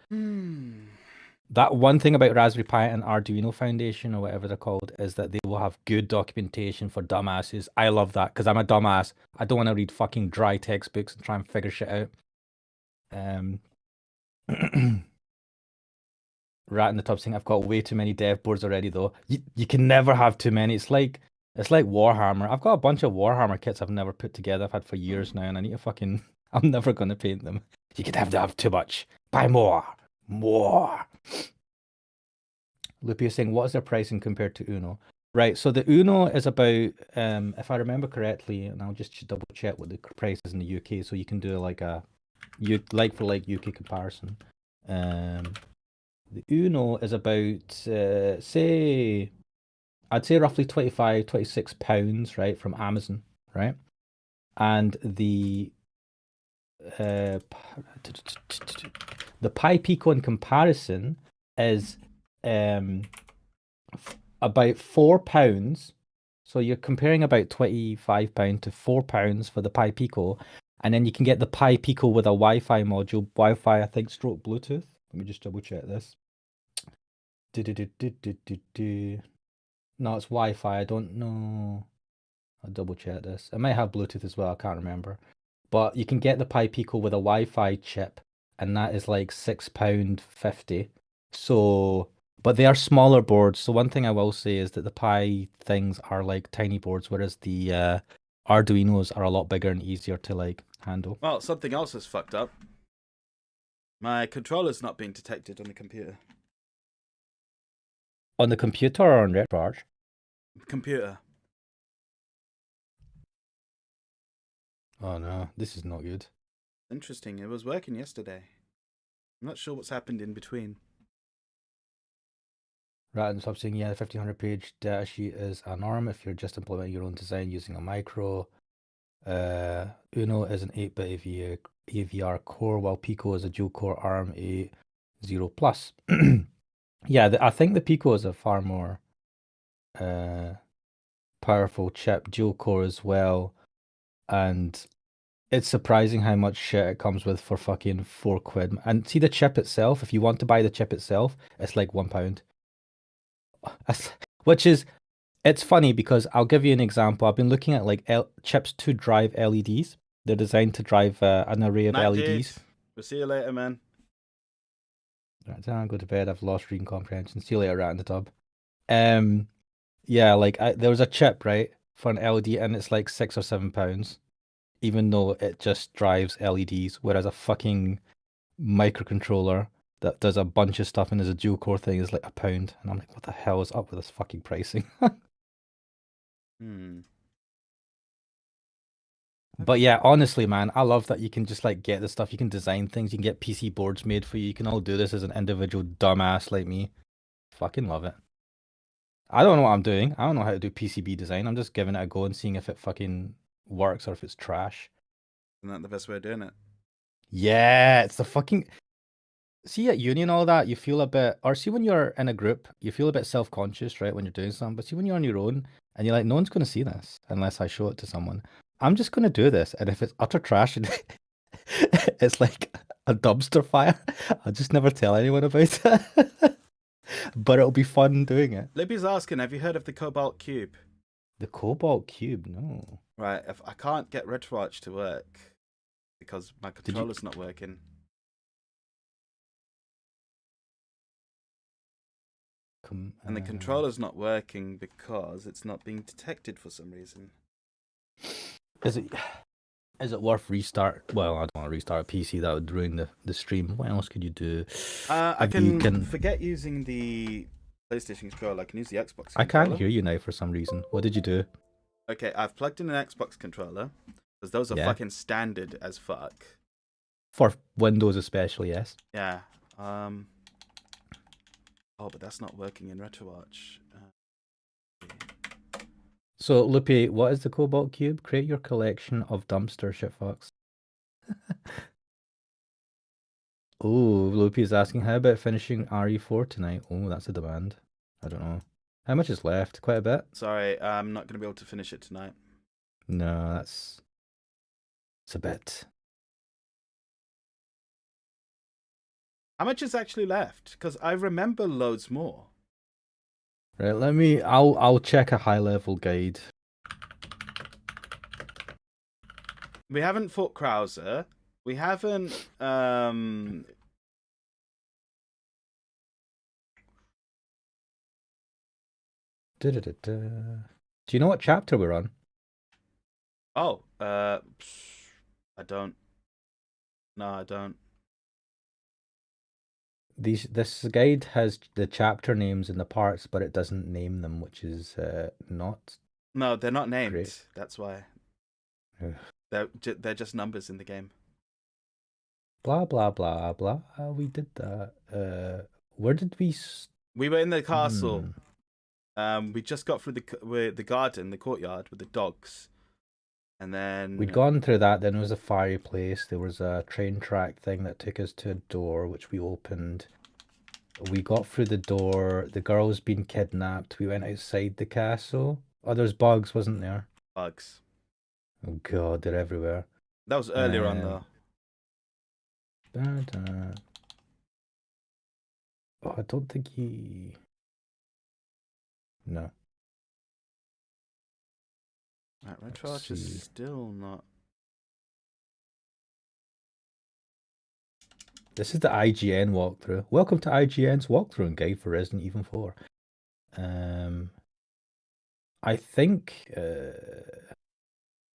That one thing about Raspberry Pi and Arduino Foundation or whatever they're called is that they will have good documentation for dumbasses. I love that because I'm a dumbass. I don't want to read fucking dry textbooks and try and figure shit out. Rat in the top saying, I've got way too many dev boards already though. You can never have too many. It's like Warhammer. I've got a bunch of Warhammer kits I've never put together. I've had for years now, and I need to fucking. I'm never gonna paint them. You could have to have too much. Buy more. Loopy is saying, what is their pricing compared to Uno? Right, so the Uno is about, if I remember correctly, and I'll just double check what the price is in the UK, so you can do like a like for like UK comparison. The Uno is about, I'd say roughly £26, right, from Amazon, right? And the Pi Pico in comparison is about £4. So you're comparing about £25 to £4 for the Pi Pico, and then you can get the Pi Pico with a Wi-Fi module, Wi-Fi I think stroke Bluetooth. Let me just double check this. No, it's Wi-Fi. I don't know. I'll double check this. It might have Bluetooth as well. I can't remember. But you can get the Pi Pico with a Wi-Fi chip, and that is like £6.50. So, but they are smaller boards. So one thing I will say is that the Pi things are like tiny boards, whereas the Arduinos are a lot bigger and easier to like handle. Well, something else is fucked up. My controller's not being detected on the computer. On the computer or on RetroArch? Computer. Oh no, this is not good. Interesting. It was working yesterday. I'm not sure what's happened in between. Right, and so I'm saying, yeah, the 1500-page data sheet is a norm if you're just implementing your own design using a micro. Uno is an 8-bit AVR core, while Pico is a dual-core ARM A0 Plus. Yeah, I think the Pico is a far more powerful chip, dual-core as well, and it's surprising how much shit it comes with for fucking £4. And see the chip itself, if you want to buy the chip itself, it's like £1. Which is, it's funny because I'll give you an example. I've been looking at like chips to drive LEDs. They're designed to drive an array of LEDs. Dude. We'll see you later, man. Right, I'll go to bed. I've lost reading comprehension. See you later, rat in the tub. Yeah, like there was a chip, right, for an LED, and it's like £6 or £7, even though it just drives LEDs, whereas a fucking microcontroller that does a bunch of stuff and is a dual core thing is like £1. And I'm like, what the hell is up with this fucking pricing? But yeah, honestly, man, I love that you can just like get the stuff. You can design things. You can get PC boards made for you. You can all do this as an individual dumbass like me. Fucking love it. I don't know what I'm doing. I don't know how to do PCB design. I'm just giving it a go and seeing if it fucking works or if it's trash. Isn't that the best way of doing it? Yeah, it's the fucking... See, at uni and all that, you feel a bit... Or see, when you're in a group, you feel a bit self-conscious, right, when you're doing something. But see, when you're on your own, and you're like, no one's going to see this unless I show it to someone. I'm just going to do this. And if it's utter trash and it's like a dumpster fire, I'll just never tell anyone about it. But it'll be fun doing it. Libby's asking, have you heard of the Cobalt Cube? The Cobalt Cube? No. Right, if I can't get RetroArch to work because my controller's not working. And the controller's not working because it's not being detected for some reason. Is it worth restart? Well, I don't want to restart a PC. That would ruin the stream. What else could you do? I can forget using the PlayStation controller. I can use the Xbox controller. I can't hear you now for some reason. What did you do? Okay, I've plugged in an Xbox controller because those are fucking standard as fuck. For Windows especially, yes. Yeah. Oh, but that's not working in RetroArch. So, Loopy, what is the Cobalt Cube? Create your collection of dumpster shitfucks. Oh, Loopy is asking, how about finishing RE4 tonight? Oh, that's a demand. I don't know. How much is left? Quite a bit? Sorry, I'm not going to be able to finish it tonight. No, it's a bit. How much is actually left? Because I remember loads more. Right, I'll check a high level guide. We haven't fought Krauser. We haven't Do you know what chapter we're on? Oh, I don't. No, I don't. This guide has the chapter names and the parts, but it doesn't name them, which is not. No, they're not named. Great. That's why. Ugh. They're just numbers in the game. Blah blah blah blah. We did that. Where did we? We were in the castle. We just got through the garden, the courtyard with the dogs, and then We'd gone through that. Then there was a fireplace. There was a train track thing that took us to a door, which we opened. We got through the door. The girl's been kidnapped. We went outside the castle. Oh, there's bugs, wasn't there? Bugs. Oh god, they're everywhere. That was earlier on though. Oh, I don't think he... No. Right, Let's Retroarch see. is still not. This is the IGN walkthrough. Welcome to IGN's walkthrough and guide for Resident Evil 4. I think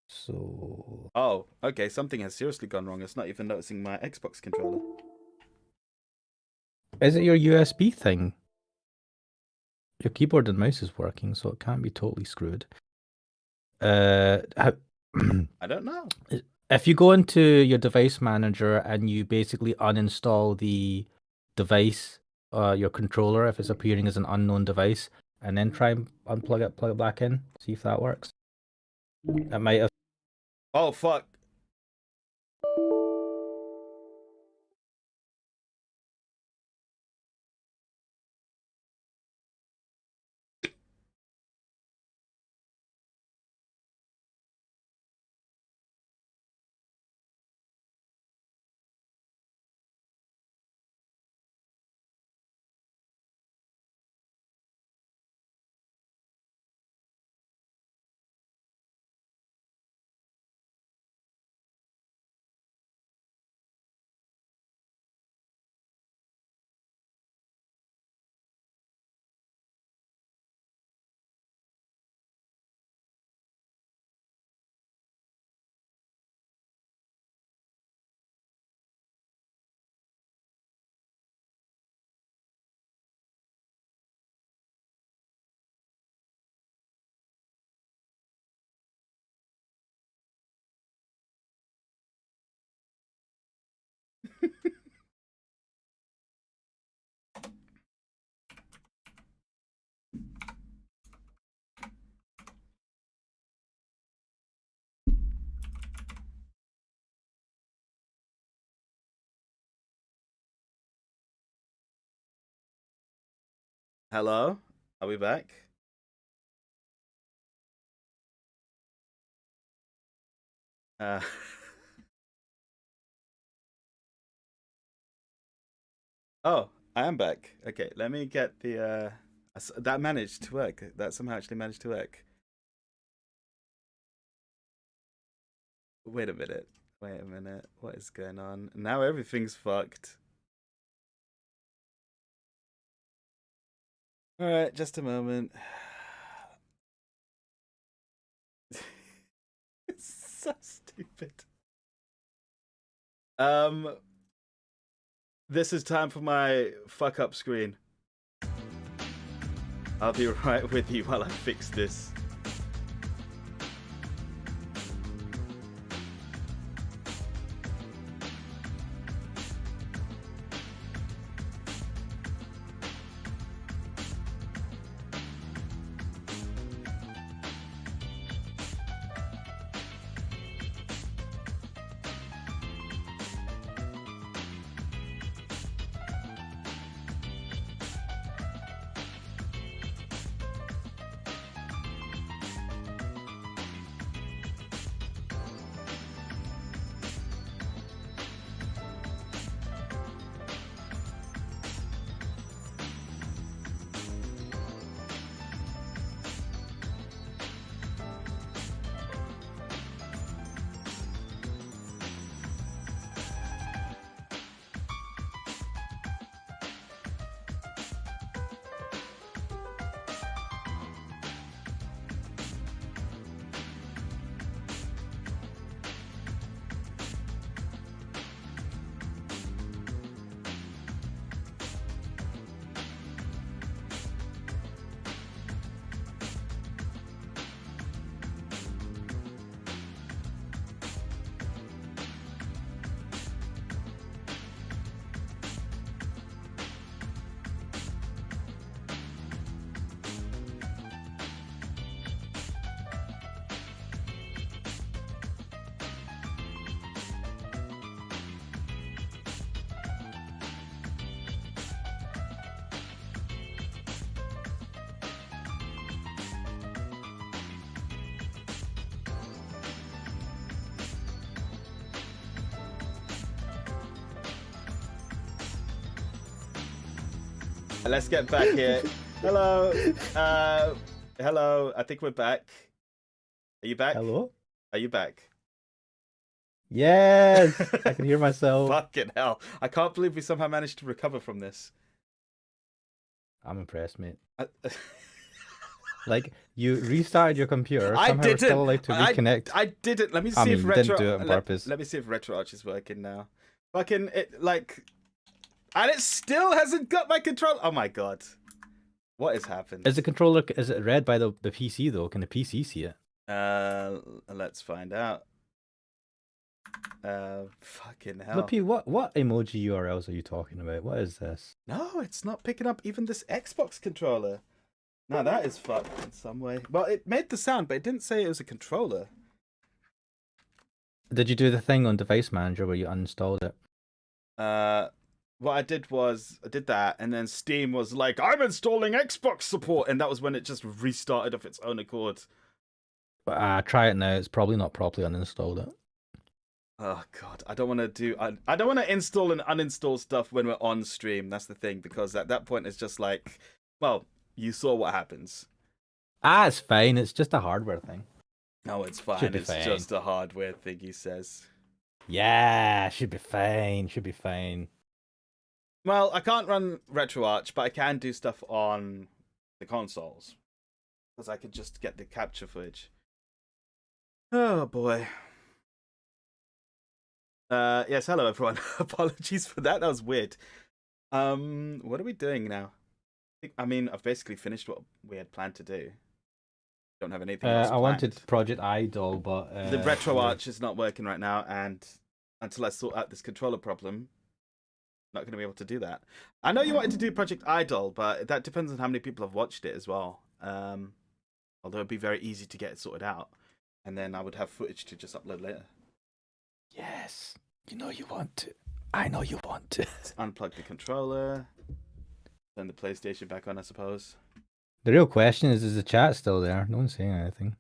so. Oh, okay. Something has seriously gone wrong. It's not even noticing my Xbox controller. Is it your USB thing? Your keyboard and mouse is working, so it can't be totally screwed. I don't know. If you go into your device manager and you basically uninstall the device, your controller, if it's appearing as an unknown device, and then try and unplug it, plug it back in, see if that works. That might have. Oh, fuck. Hello? Are we back? Oh, I am back. Okay, let me get the that managed to work. That somehow actually managed to work. Wait a minute. Wait a minute. What is going on? Now everything's fucked. All right, just a moment. It's so stupid. This is time for my fuck up screen. I'll be right with you while I fix this. Let's get back here. Hello. Hello. I think we're back. Are you back? Hello? Are you back? Yes! I can hear myself. Fucking hell. I can't believe we somehow managed to recover from this. I'm impressed, mate. I- Like, you restarted your computer, I somehow didn't. we're still allowed to reconnect. I didn't. Let me see I mean, if you retro. didn't do it on purpose. Let me see if RetroArch is working now. Fucking it, like, and it still hasn't got my control. Oh my god, what has happened? Is the controller, is it read by the PC though? Can the PC see it? Let's find out. Fucking hell. Flippy, what emoji URLs are you talking about? What is this? No, it's not picking up even this Xbox controller. Now that is fucked in some way. Well, it made the sound, but it didn't say it was a controller. Did you do the thing on Device Manager where you uninstalled it? What I did was, I did that, and then Steam was like, I'm installing Xbox support, and that was when it just restarted of its own accord. Try it now. It's probably not properly uninstalled it. Oh god, I don't want to do. I don't want to install and uninstall stuff when we're on stream. That's the thing, because at that point it's just like, well, you saw what happens. It's fine. It's just a hardware thing. No, it's fine. Should be It's fine. just a hardware thing, he says. Yeah, should be fine. Should be fine. Well, I can't run RetroArch, but I can do stuff on the consoles, because I could just get the capture footage. Oh boy. Yes, hello everyone. Apologies for that. That was weird. What are we doing now? I mean, I've basically finished what we had planned to do. Don't have anything else I planned. wanted Project Idol, but The RetroArch is not working right now, and until I sort out this controller problem, I'm not going to be able to do that. I know you wanted to do Project Idol, but that depends on how many people have watched it as well. Although it'd be very easy to get it sorted out, and then I would have footage to just upload later. Yes, you know you want to. I know you want to. Let's unplug the controller. Turn the PlayStation back on, I suppose. The real question is the chat still there? No one's saying anything.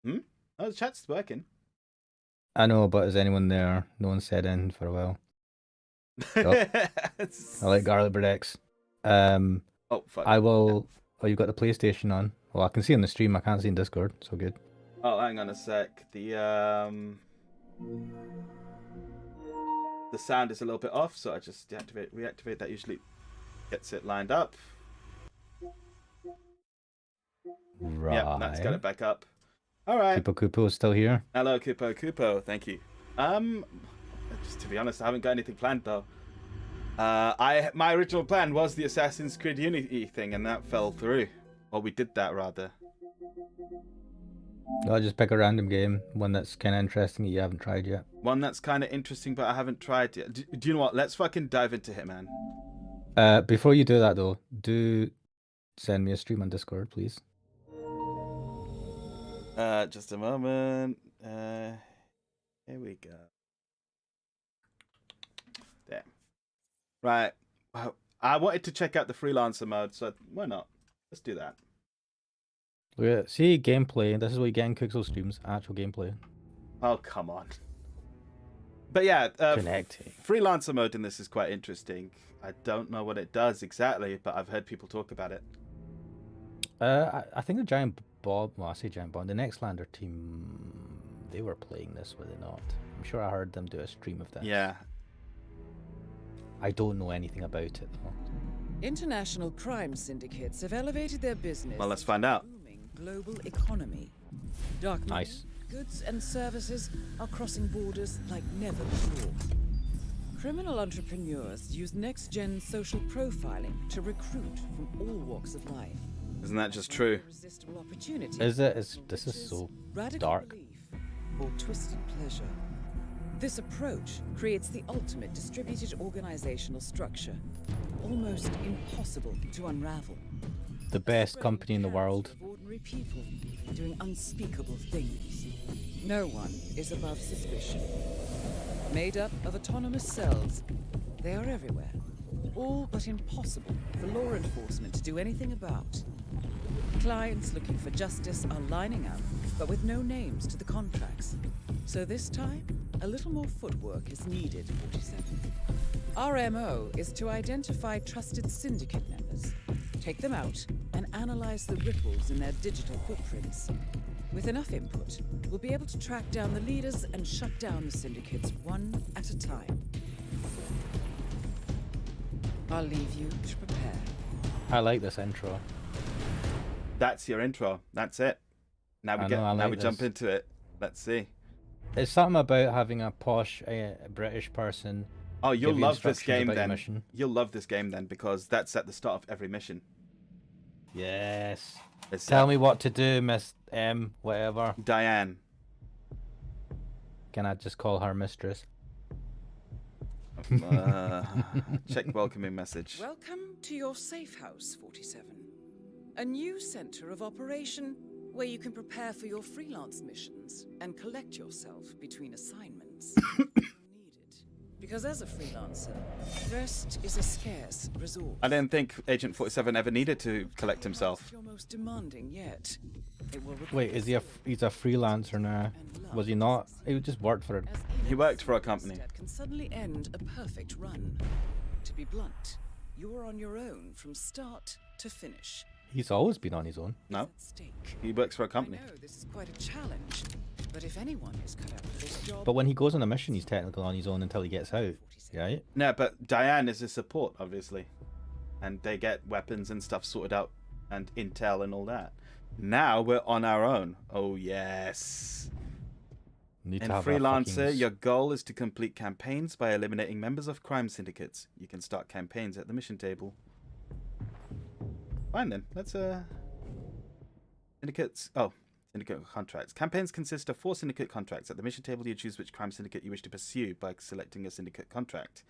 Oh, the chat's working. I know, but is anyone there? No one said anything for a while. Oh, I like Garlic Bread X. Oh, fuck. I will... Oh, you've got the PlayStation on. Well, I can see on the stream. I can't see in Discord. So good. Oh, hang on a sec. The sound is a little bit off, so I just reactivate. That usually gets it lined up. Right. Yep, that's got it back up. All right. Kupo is still here. Hello, Kupo. Thank you. Just to be honest, I haven't got anything planned though. My original plan was the Assassin's Creed Unity thing, and that fell through. Or we did that rather. I'll just pick a random game, one that's kind of interesting that you haven't tried yet. One that's kind of interesting, but I haven't tried yet. Do you know what? Let's fucking dive into Hitman. Before you do that though, do send me a stream on Discord, please. Just a moment. Here we go. There. Right. Well, I wanted to check out the freelancer mode, so why not? Let's do that. Look at, see gameplay. This is what you get in Kuxel streams. Actual gameplay. Oh, come on. But yeah, Connecting. Freelancer mode in this is quite interesting. I don't know what it does exactly, but I've heard people talk about it. I think the Giant Bomb, well, I say Giant Bomb, the Nextlander team, they were playing this, were they not? I'm sure I heard them do a stream of this. Yeah. I don't know anything about it, though. International crime syndicates have elevated their business. Well, let's find out. Booming global economy. Dark money, Nice. goods and services are crossing borders like never before. Criminal entrepreneurs use next-gen social profiling to recruit from all walks of life. Isn't that just true? Irresistible opportunity. Is it? This is so Radical dark. belief or twisted pleasure. This approach creates the ultimate distributed organizational structure, almost impossible to unravel. The best company in the world. Of ordinary people doing unspeakable things. No one is above suspicion. Made up of autonomous cells, they are everywhere, all but impossible for law enforcement to do anything about. Clients looking for justice are lining up, but with no names to the contracts. So this time, a little more footwork is needed, 47. Our MO is to identify trusted syndicate members, take them out, and analyze the ripples in their digital footprints. With enough input, we'll be able to track down the leaders and shut down the syndicates one at a time. I'll leave you to prepare. I like this intro. That's your intro. That's it. Now we jump into it. Let's see. It's something about having a posh British person. Oh, you'll give you love this instructions game about your then. mission. You'll love this game then because that's at the start of every mission. Yes. It's Tell me what to do, Miss M. Whatever. Diane. Can I just call her mistress? Check welcoming message. Welcome to your safe house, 47. A new center of operation where you can prepare for your freelance missions and collect yourself between assignments. Needed. Because as a freelancer, rest is a scarce resource. I didn't think Agent 47 ever needed to collect himself. Your most demanding yet. It will Wait, is he he's a freelancer now? Was he not? He just worked for it. He worked for a company. Can suddenly end a perfect run. To be blunt, you're on your own from start to finish. He's always been on his own. No. He works for a company. I know this is quite a challenge, but if anyone is cut out for this job. But when he goes on a mission, he's technically on his own until he gets out, right? No, but Diane is his support, obviously. And they get weapons and stuff sorted out and intel and all that. Now we're on our own. Oh, yes. Need In to have Freelancer, your goal is to complete campaigns by eliminating members of crime syndicates. You can start campaigns at the mission table. Fine then. Let's syndicate contracts. Campaigns consist of 4 syndicate contracts. At the mission table, you choose which crime syndicate you wish to pursue by selecting a syndicate contract.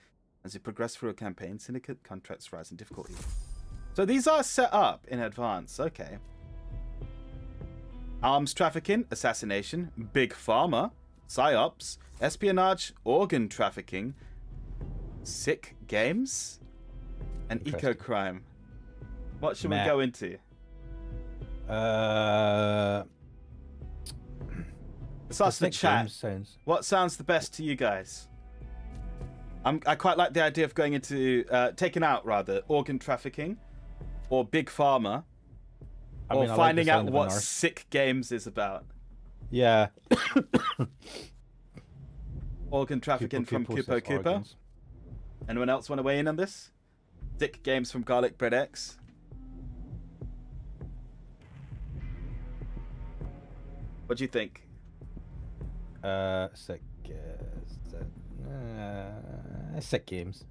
As you progress through a campaign, syndicate contracts rise in difficulty. So these are set up in advance. Okay. Arms trafficking, assassination, big pharma, psyops, espionage, organ trafficking, sick games, and eco-crime. What should we go into? Let's ask the chat. What sounds the best to you guys? I quite like the idea of going into taking out rather organ trafficking, or big pharma, or finding out what sick games is about. Yeah. Organ trafficking from Kupo Kupo. Anyone else want to weigh in on this? Sick games from Garlic Bread X. What do you think? Sick games.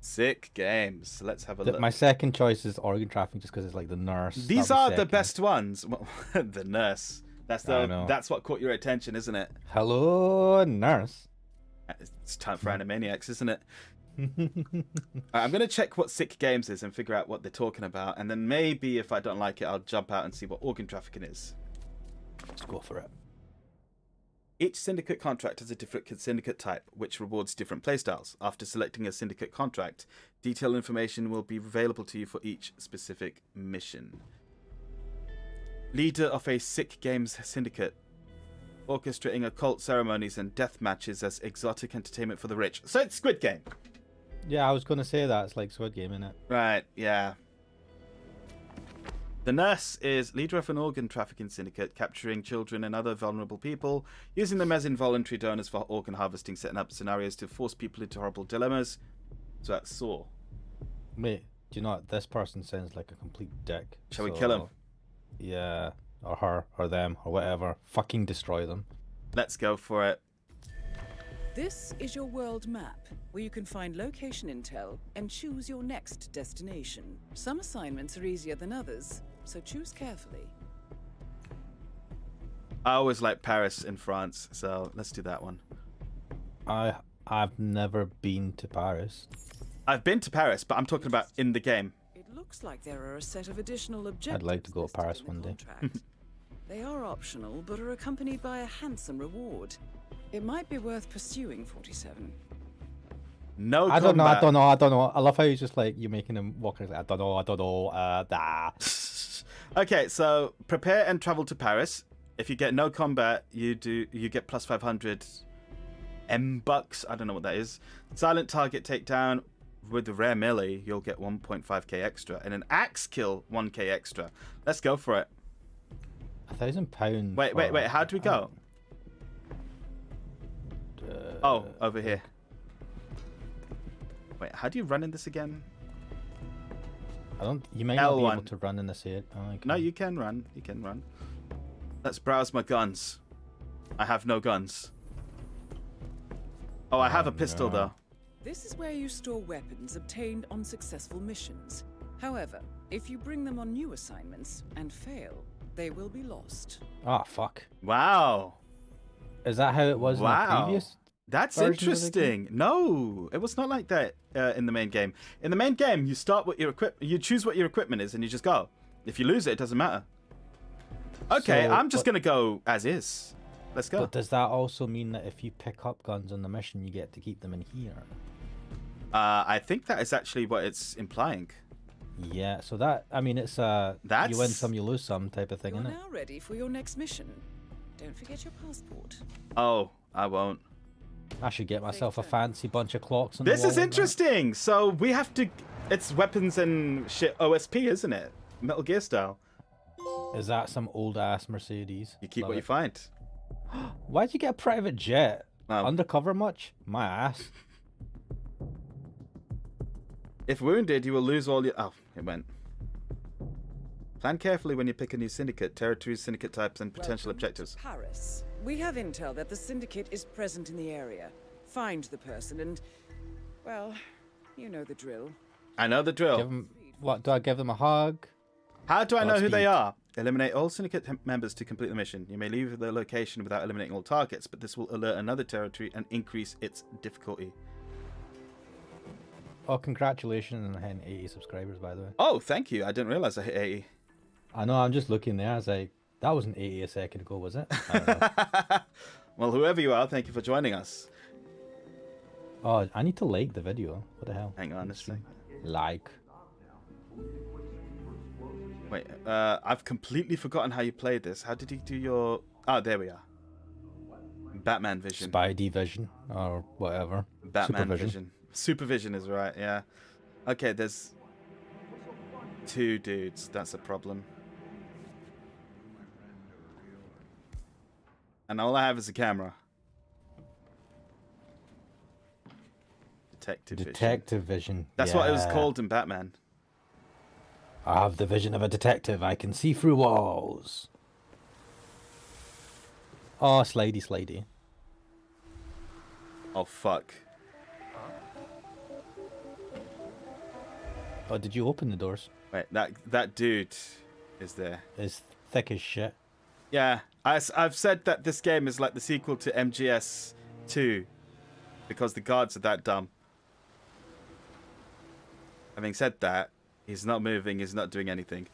Sick games. Let's have a look. My second choice is organ trafficking, just because it's like the nurse. These are the best ones. Well, the nurse. That's what caught your attention, isn't it? Hello, nurse. It's time for Animaniacs, isn't it? I'm going to check what sick games is and figure out what they're talking about, and then maybe if I don't like it, I'll jump out and see what organ trafficking is. Let's go for it. Each syndicate contract has a different syndicate type, which rewards different playstyles. After selecting a syndicate contract, detailed information will be available to you for each specific mission. Leader of a sick games syndicate, orchestrating occult ceremonies and death matches as exotic entertainment for the rich. So it's Squid Game. Yeah, I was going to say that. It's like Squid Game, innit? Right, yeah. The nurse is leader of an organ trafficking syndicate, capturing children and other vulnerable people, using them as involuntary donors for organ harvesting, setting up scenarios to force people into horrible dilemmas. So that's Saw. Wait, do you know what? This person sounds like a complete dick. Shall we kill him? Yeah, or her, or them, or whatever. Fucking destroy them. Let's go for it. This is your world map, where you can find location intel and choose your next destination. Some assignments are easier than others, so choose carefully. I always like Paris in France, so let's do that one. I've never been to Paris. I've been to Paris, but I'm talking about in the game. It looks like there are a set of additional objectives. I'd like to go to Paris one day. They are optional, but are accompanied by a handsome reward. It might be worth pursuing, 47. No combat. I don't know. I love how he's just like, you're making him walk like, I don't know. Okay, so prepare and travel to Paris. If you get no combat, you get plus 500 M bucks. I don't know what that is. Silent target takedown, with the rare melee, you'll get 1.5k extra, and an axe kill 1k extra. Let's go for it. £1,000. Wait. How do we go? Oh, over here. Wait, how do you run in this again? I don't. You might not be L1. able to run in this area. Oh, okay. No, you can run. You can run. Let's browse my guns. I have no guns. Oh, I have a pistol though. This is where you store weapons obtained on successful missions. However, if you bring them on new assignments and fail, they will be lost. Oh, fuck. Wow. Is that how it was in the previous? That's versions of the interesting. No, it was not like that in the main game. In the main game, you start with your you choose what your equipment is, and you just go. If you lose it, it doesn't matter. Okay, So, I'm just gonna go as is. Let's go. But does that also mean that if you pick up guns on the mission, you get to keep them in here? I think that is actually what it's implying. Yeah, so that, I mean, it's you win some, you lose some type of thing, You're isn't it? now ready for your next mission. Don't forget your passport. Oh, I won't. I should get myself a fancy bunch of clocks on This the wall is like interesting. So we have to. It's weapons and shit OSP, isn't it? Metal Gear style. that. Is that some old ass Mercedes? You keep Love what it. you find. Why'd you get a private jet? Wow. Undercover much? My ass. If wounded, you will lose all your. Oh, it went. Plan carefully when you pick a new syndicate, territories, syndicate types, and potential Welcome to objectives. Paris. We have intel that the Syndicate is present in the area. Find the person and, well, you know the drill. I know the drill. Give them, what, do I give them a hug? How do I know who they Godspeed. are? Eliminate all syndicate members to complete the mission. You may leave the location without eliminating all targets, but this will alert another territory and increase its difficulty. Oh, congratulations on hitting 80 subscribers, by the way. Oh, thank you. I didn't realize I hit 80. I know, I'm just looking there. I was like, that wasn't 80 a second ago, was it? I don't know. Well, whoever you are, thank you for joining us. Oh, I need to like the video. What the hell? Hang on a sec. Like. Wait, I've completely forgotten how you played this. How did you do your... Oh, there we are. Batman vision. Spidey vision, or whatever. Batman Supervision. vision. Supervision is right, yeah. Okay, there's 2 dudes. That's a problem. And all I have is a camera. Detective vision. That's what it was yeah. called in Batman. I have the vision of a detective. I can see through walls. Oh, slidey, slidey. Oh, fuck. Oh, did you open the doors? Wait, that dude is there. It's thick as shit. Yeah, I've said that this game is like the sequel to MGS 2 because the guards are that dumb. Having said that, he's not moving, he's not doing anything.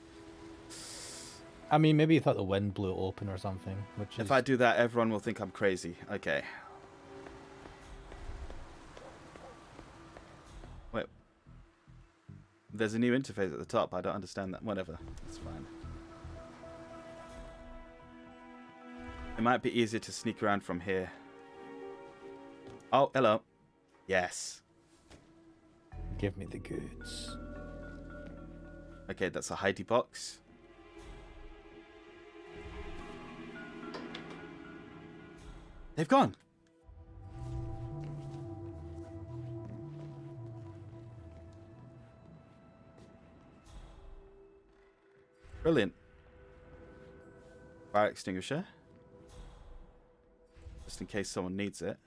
I mean, maybe you thought the wind blew it open or something. Which is... If I do that, everyone will think I'm crazy. Okay. Wait. There's a new interface at the top. I don't understand that. Whatever. It's fine. It might be easier to sneak around from here. Oh, hello. Yes. Give me the goods. Okay, that's a hidey box. They've gone. Brilliant. Fire extinguisher. Just in case someone needs it.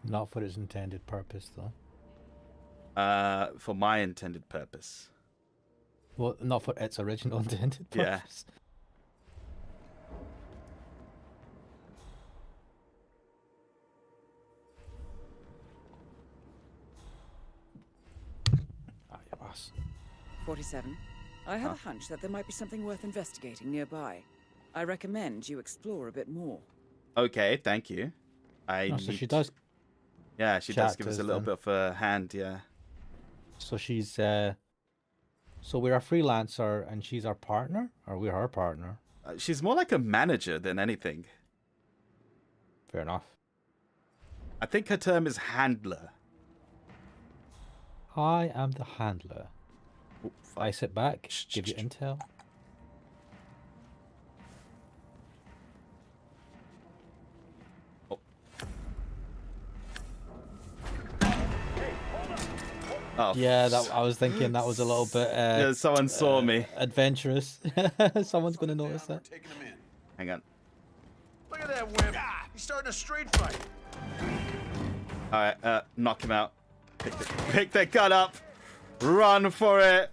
Not for its intended purpose, though. For my intended purpose. Well, not for its original intended Yeah. purpose. Ah, your boss. 47. I have a hunch that there might be something worth investigating nearby. I recommend you explore a bit more. Okay, thank you. Oh, so she does. Yeah, she chat does give us to a little them. bit of a hand, yeah. So she's so we're a freelancer and she's our partner, or we're her partner. She's more like a manager than anything. Fair enough. I think her term is handler. I am the handler. Oh, I sit back, give you intel. Oh. Yeah, that I was thinking that was a little bit. Yeah, someone saw me. Adventurous. Someone's gonna notice that. Hang on. Look at that wimp. He's starting a street fight. All right, knock him out. Pick the gun up. Run for it.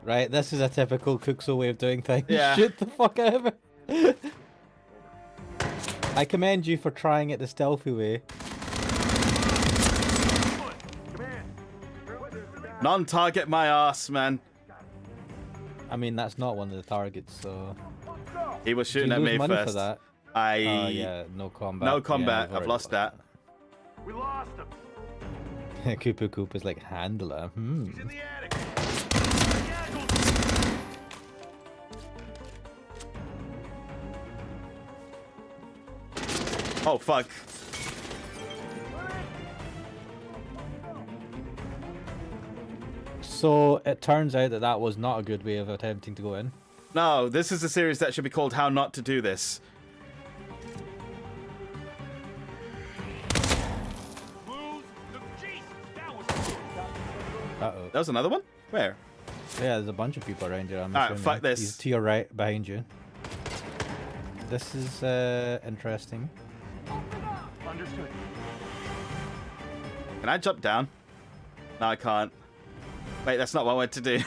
Right, this is a typical Kuxo way of doing things. Yeah. Shoot the fuck out of it. I commend you for trying it the stealthy way. Non-target my ass, man. I mean, that's not one of the targets, so. He was shooting Did at you me lose money first. for that? I. Oh yeah, no combat. No combat. Yeah, I've lost that. We lost him. Koopa Koopa's like handler. He's in the attic. Oh fuck. So it turns out that that was not a good way of attempting to go in. No, this is a series that should be called How Not to Do This. Uh-oh. That was another one? Where? Yeah, there's a bunch of people around here. I'm Alright, assuming. fuck this. He's to your right, behind you. This is interesting. Understood. Can I jump down? No, I can't. Wait, that's not what I wanted to do.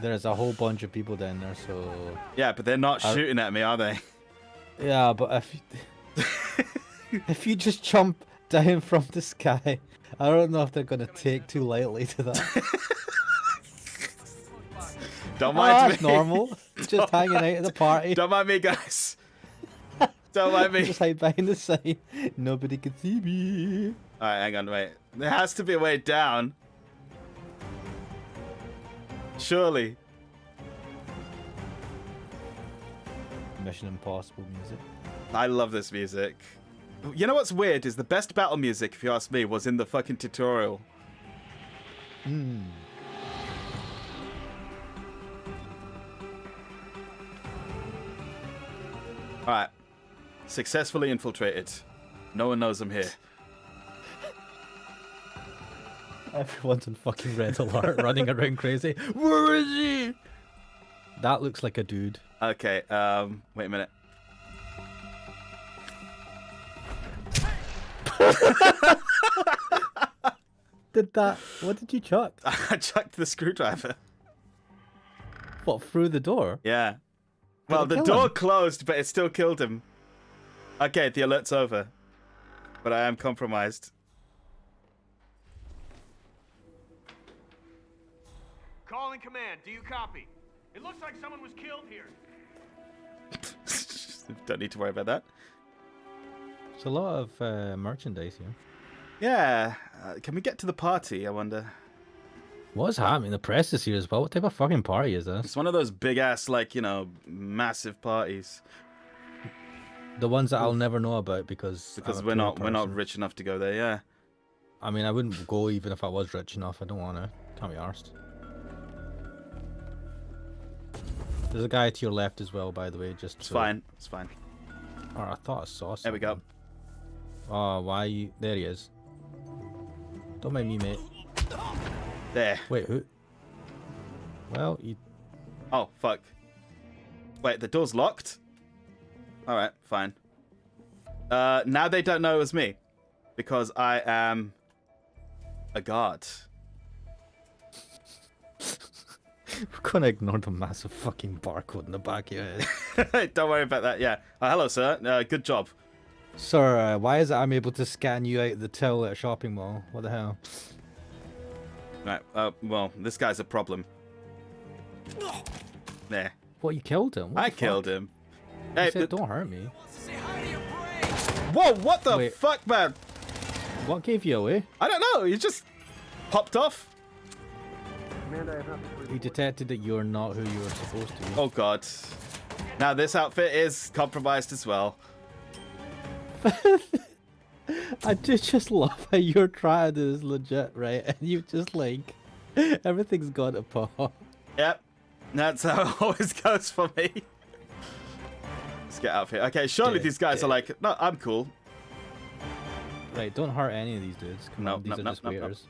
There's a whole bunch of people down there, so... Yeah, but they're not shooting at me, are they? Yeah, but if you... if you just jump down from the sky, I don't know if they're going to take too lightly to that. Don't mind me. That's normal. Just hanging out at the party. Don't mind me, guys. Don't mind me. Just hide behind the sign. Nobody can see me. Alright, hang on, wait. There has to be a way down. Surely. Mission Impossible music. I love this music. You know what's weird is the best battle music, if you ask me, was in the fucking tutorial. Alright. Successfully infiltrated. No one knows I'm here. Everyone's on fucking red alert, running around crazy. Where is he? That looks like a dude. Okay, wait a minute. What did you chuck? I chucked the screwdriver. What, through the door? Yeah. Well, the door closed, but it still killed him. Okay, the alert's over. But I am compromised. Calling command. Do you copy? It looks like someone was killed here. Don't need to worry about that. There's a lot of merchandise here. Yeah. Can we get to the party, I wonder? What's happening? The press is here as well. What type of fucking party is this? It's one of those big-ass, like, you know, massive parties. The ones that I'll never know about because we're not rich enough to go there, yeah. I mean, I wouldn't go even if I was rich enough. I don't want to. Can't be arsed. There's a guy to your left as well, by the way. Just it's fine. It's fine. Oh, I thought I saw something. There we go. Oh, why you? There he is. Don't mind me, mate. There. Wait, who? Well, you. Oh, fuck. Wait, the door's locked? Alright, fine. Now they don't know it was me. Because I am a guard. We're gonna ignore the massive fucking barcode in the back of your head. Don't worry about that, yeah. Hello, sir. Good job. Sir, why is it I'm able to scan you out the till at a shopping mall? What the hell? Right, well, this guy's a problem. There. What, you killed him? What I the killed fuck? him. You Hey, said, don't hurt me. Whoa, what the Wait. fuck, man? What gave you away? I don't know, he just popped off. He detected that you're not who you were supposed to be. Oh, God. Now, this outfit is compromised as well. I do just love how you're trying to do this legit, right? And you just like Everything's got a paw. Yep. That's how it always goes for me. Let's get out of here. Okay, surely these guys are like, no, I'm cool. Right, don't hurt any of these dudes. Come on, these are just waiters.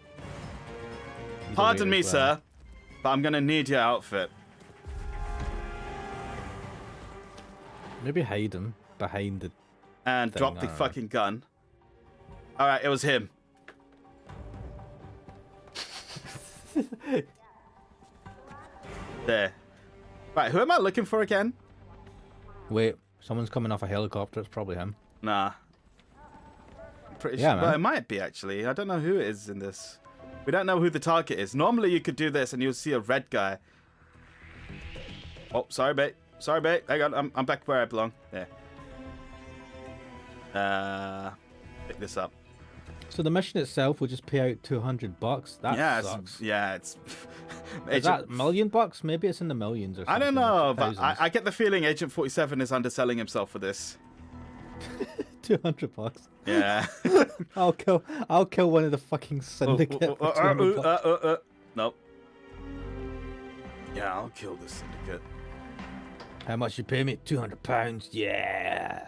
These are Pardon me, waiters, sir, but I'm gonna need your outfit. Maybe hide him behind the And thing, drop the fucking gun. Alright, it was him. There. Right, who am I looking for again? Wait, someone's coming off a helicopter. It's probably him. Nah. Pretty Yeah, sure. Well, man. it might be actually. I don't know who it is in this. We don't know who the target is. Normally you could do this and you'll see a red guy. Oh, sorry, mate. Sorry, mate. Hang on. I'm back where I belong. There. Pick this up. So the mission itself will just pay out $200. That Yeah, sucks. it's Is that $1 million? Maybe it's in the millions or something. I don't know, like but thousands. I get the feeling Agent 47 is underselling himself for this. $200. Yeah. I'll kill one of the fucking syndicate. for $200. Nope. Yeah, I'll kill the syndicate. How much you pay me? £200. Yeah.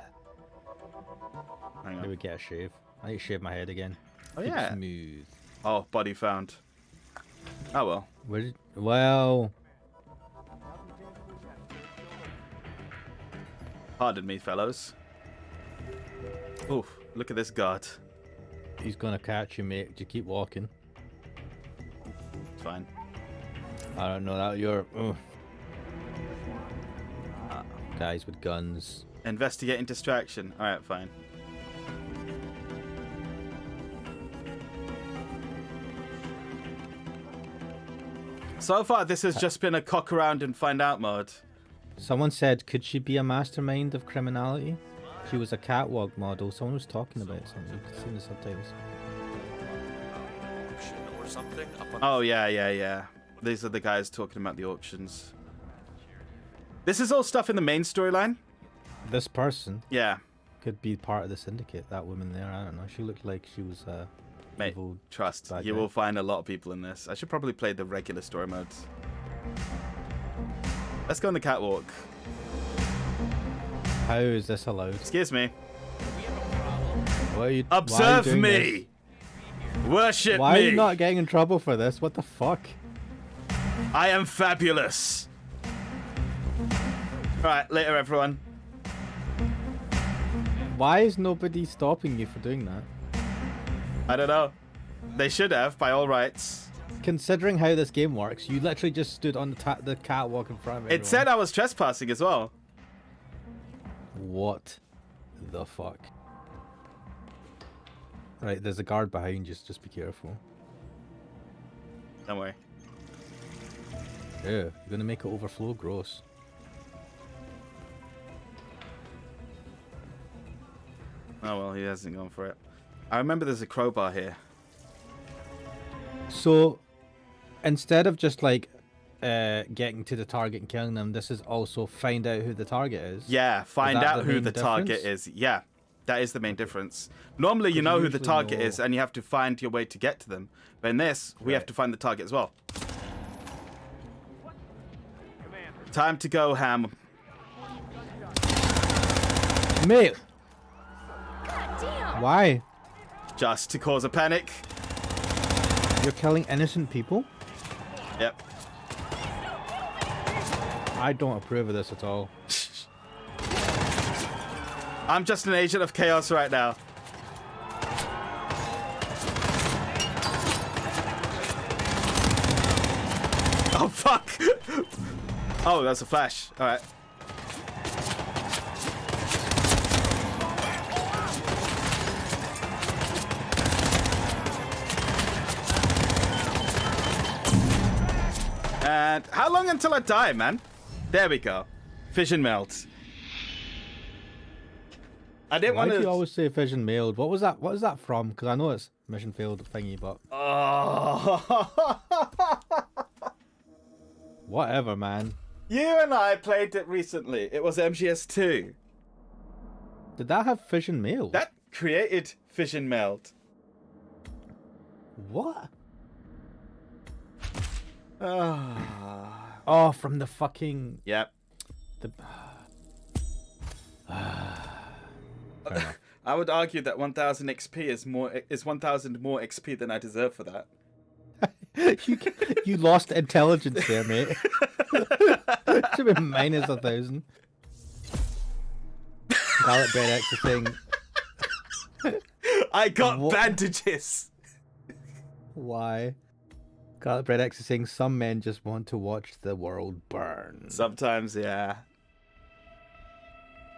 Hang Maybe on. get a shave. I need to shave my head again. Oh, Keep it yeah. smooth. Oh, body found. Oh, well. Well. Pardon me, fellows. Oof, look at this guard. He's gonna catch you, mate. You keep walking. It's fine. I don't know that you're. Guys with guns. Investigating distraction. Alright, fine. So far, this has just been a cock around and find out mode. Someone said, could she be a mastermind of criminality? She was a catwalk model. Someone was talking about something. You can see in the subtitles. Or something up on Oh, yeah. These are the guys talking about the auctions. This is all stuff in the main storyline? This person Yeah. could be part of the syndicate. That woman there, I don't know. She looked like she was Mate, evil trust. bad You guy. will find a lot of people in this. I should probably play the regular story modes. Let's go on the catwalk. How is this allowed? Excuse me. Why are you, Observe why are you doing me! Worship Why me! are you not getting in trouble for this? What the fuck? I am fabulous. Right, later everyone. Why is nobody stopping you for doing that? I don't know. They should have, by all rights. Considering how this game works, you literally just stood on the catwalk in front of everyone. It said I was trespassing as well. What the fuck? Right, there's a guard behind you, so just be careful. Don't worry. Yeah, you're gonna make it overflow. Gross. Oh well, he hasn't gone for it. I remember there's a crowbar here. So, instead of just like getting to the target and killing them, this is also find out who the target is. Yeah, find that out the who main the target difference? is. Yeah, that is the main difference. Normally, you know who the usually target know- is, and you have to find your way to get to them. But in this, we have Right. to find the target as well. Time to go, Ham. Mate! Why? Just to cause a panic. You're killing innocent people? Yep. I don't approve of this at all. I'm just an agent of chaos right now. Oh, fuck! Oh, that's a flash. Alright. And how long until I die, man? There we go. Fission melt. I didn't Why want do you to. always say fission mailed? What was that? What is that from? Because I know it's mission failed thingy, but Oh. whatever, man. You and I played it recently. It was MGS2. Did that have fission mailed? That created fission melt. What? Oh, from the fucking... Yep. The... Fair enough. I would argue that 1000 XP is 1000 more XP than I deserve for that. you lost intelligence there, mate. Should be minus 1,000. Gallet Bread X is saying... I got bandages! Why? Gallet Bread X is saying some men just want to watch the world burn. Sometimes, yeah.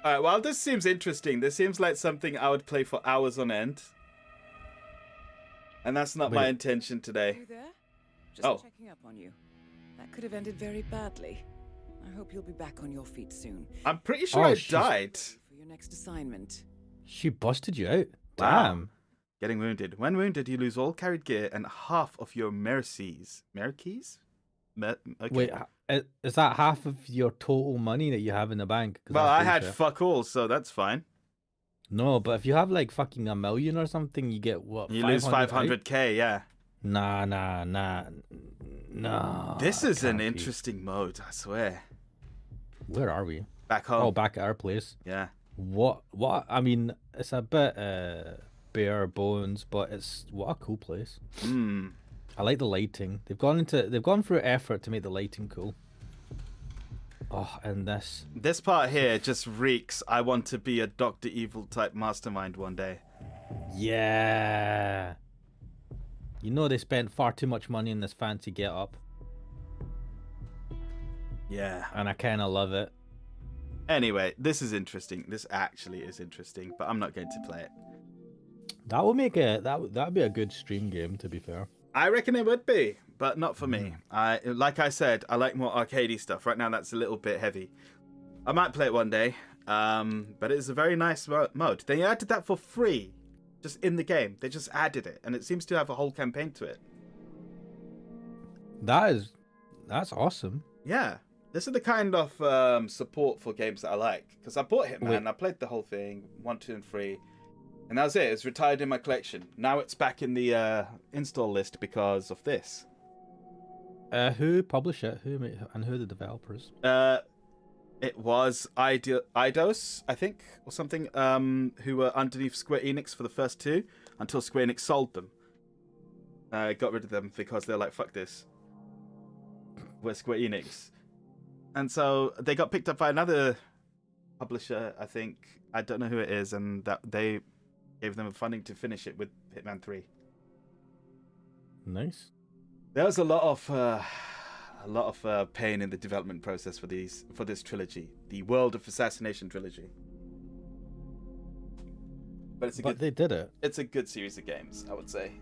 Alright, well, this seems interesting. This seems like something I would play for hours on end. And that's not my intention today. You there? Just checking up on you. That could have ended very badly. I hope you'll be back on your feet soon. I'm pretty sure I died. For your next assignment. She busted you out. Wow. Damn. Getting wounded. When wounded, you lose all carried gear and half of your mercies. Merkeys? Okay. Wait, is that half of your total money that you have in the bank? Well, I had fuck all, so that's fine. No, but if you have like fucking $1 million or something, you get what? You lose 500k, yeah. Nah. This is an interesting mode, I swear. Where are we? Back home. Oh, back at our place. Yeah. What? I mean, it's a bit bare bones, but what a cool place. I like the lighting. They've gone through effort to make the lighting cool. Oh, and this part here just reeks. I want to be a Dr. Evil type mastermind one day. Yeah. You know they spent far too much money in this fancy get-up. Yeah. And I kind of love it. Anyway, this is interesting. This actually is interesting, but I'm not going to play it. That would make that'd be a good stream game, to be fair. I reckon it would be, but not for me. Like I said, I like more arcadey stuff. Right now, that's a little bit heavy. I might play it one day, but it's a very nice mode. They added that for free, just in the game. They just added it, and it seems to have a whole campaign to it. That's awesome. Yeah, this is the kind of support for games that I like. Because I bought Hitman, I played the whole thing, 1, 2, and 3. And that was it. It's retired in my collection. Now it's back in the install list because of this. Who published it? Who are the developers? It was Eidos, I think, or something, who were underneath Square Enix for the first 2 until Square Enix sold them. Got rid of them because they're like, fuck this. We're Square Enix. And so they got picked up by another publisher, I think. I don't know who it is, and that they gave them funding to finish it with Hitman 3. Nice. There was a lot of pain in the development process for this trilogy, the World of Assassination trilogy. But they did it. It's a good series of games, I would say.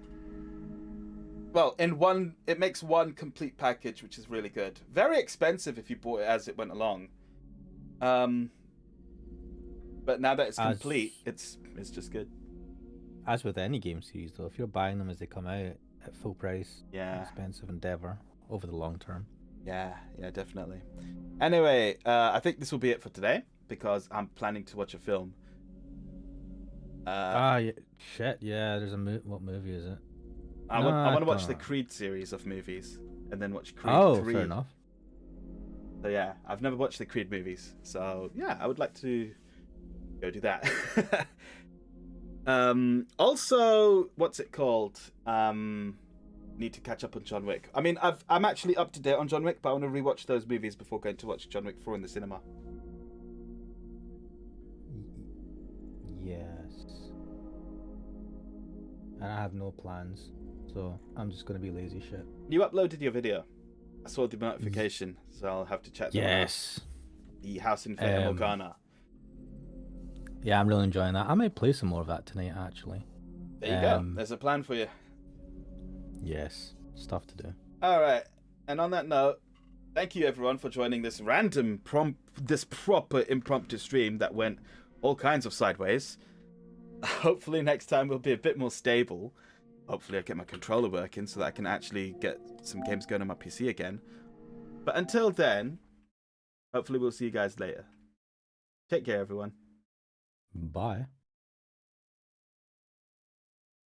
Well, it makes one complete package, which is really good. Very expensive if you bought it as it went along. But now that it's complete, it's just good. As with any game series, though, if you're buying them as they come out at full price, expensive endeavor over the long term. Yeah, definitely. Anyway, I think this will be it for today because I'm planning to watch a film. Shit, yeah. There's what movie is it? I want to watch the Creed series of movies and then watch Creed 3. Oh, fair enough. So yeah, I've never watched the Creed movies, so yeah, I would like to go do that. Also, what's it called? Need to catch up on John Wick. I mean, I'm actually up to date on John Wick, but I want to rewatch those movies before going to watch John Wick 4 in the cinema. Yes. And I have no plans, so I'm just gonna be lazy shit. You uploaded your video. I saw the notification, so I'll have to check that Yes. out. The House in Fata Morgana. Yeah, I'm really enjoying that. I might play some more of that tonight, actually. There you go. There's a plan for you. Yes, stuff to do. All right. And on that note, thank you everyone for joining this proper impromptu stream that went all kinds of sideways. Hopefully next time we'll be a bit more stable. Hopefully I'll get my controller working so that I can actually get some games going on my PC again. But until then, hopefully we'll see you guys later. Take care, everyone. Bye.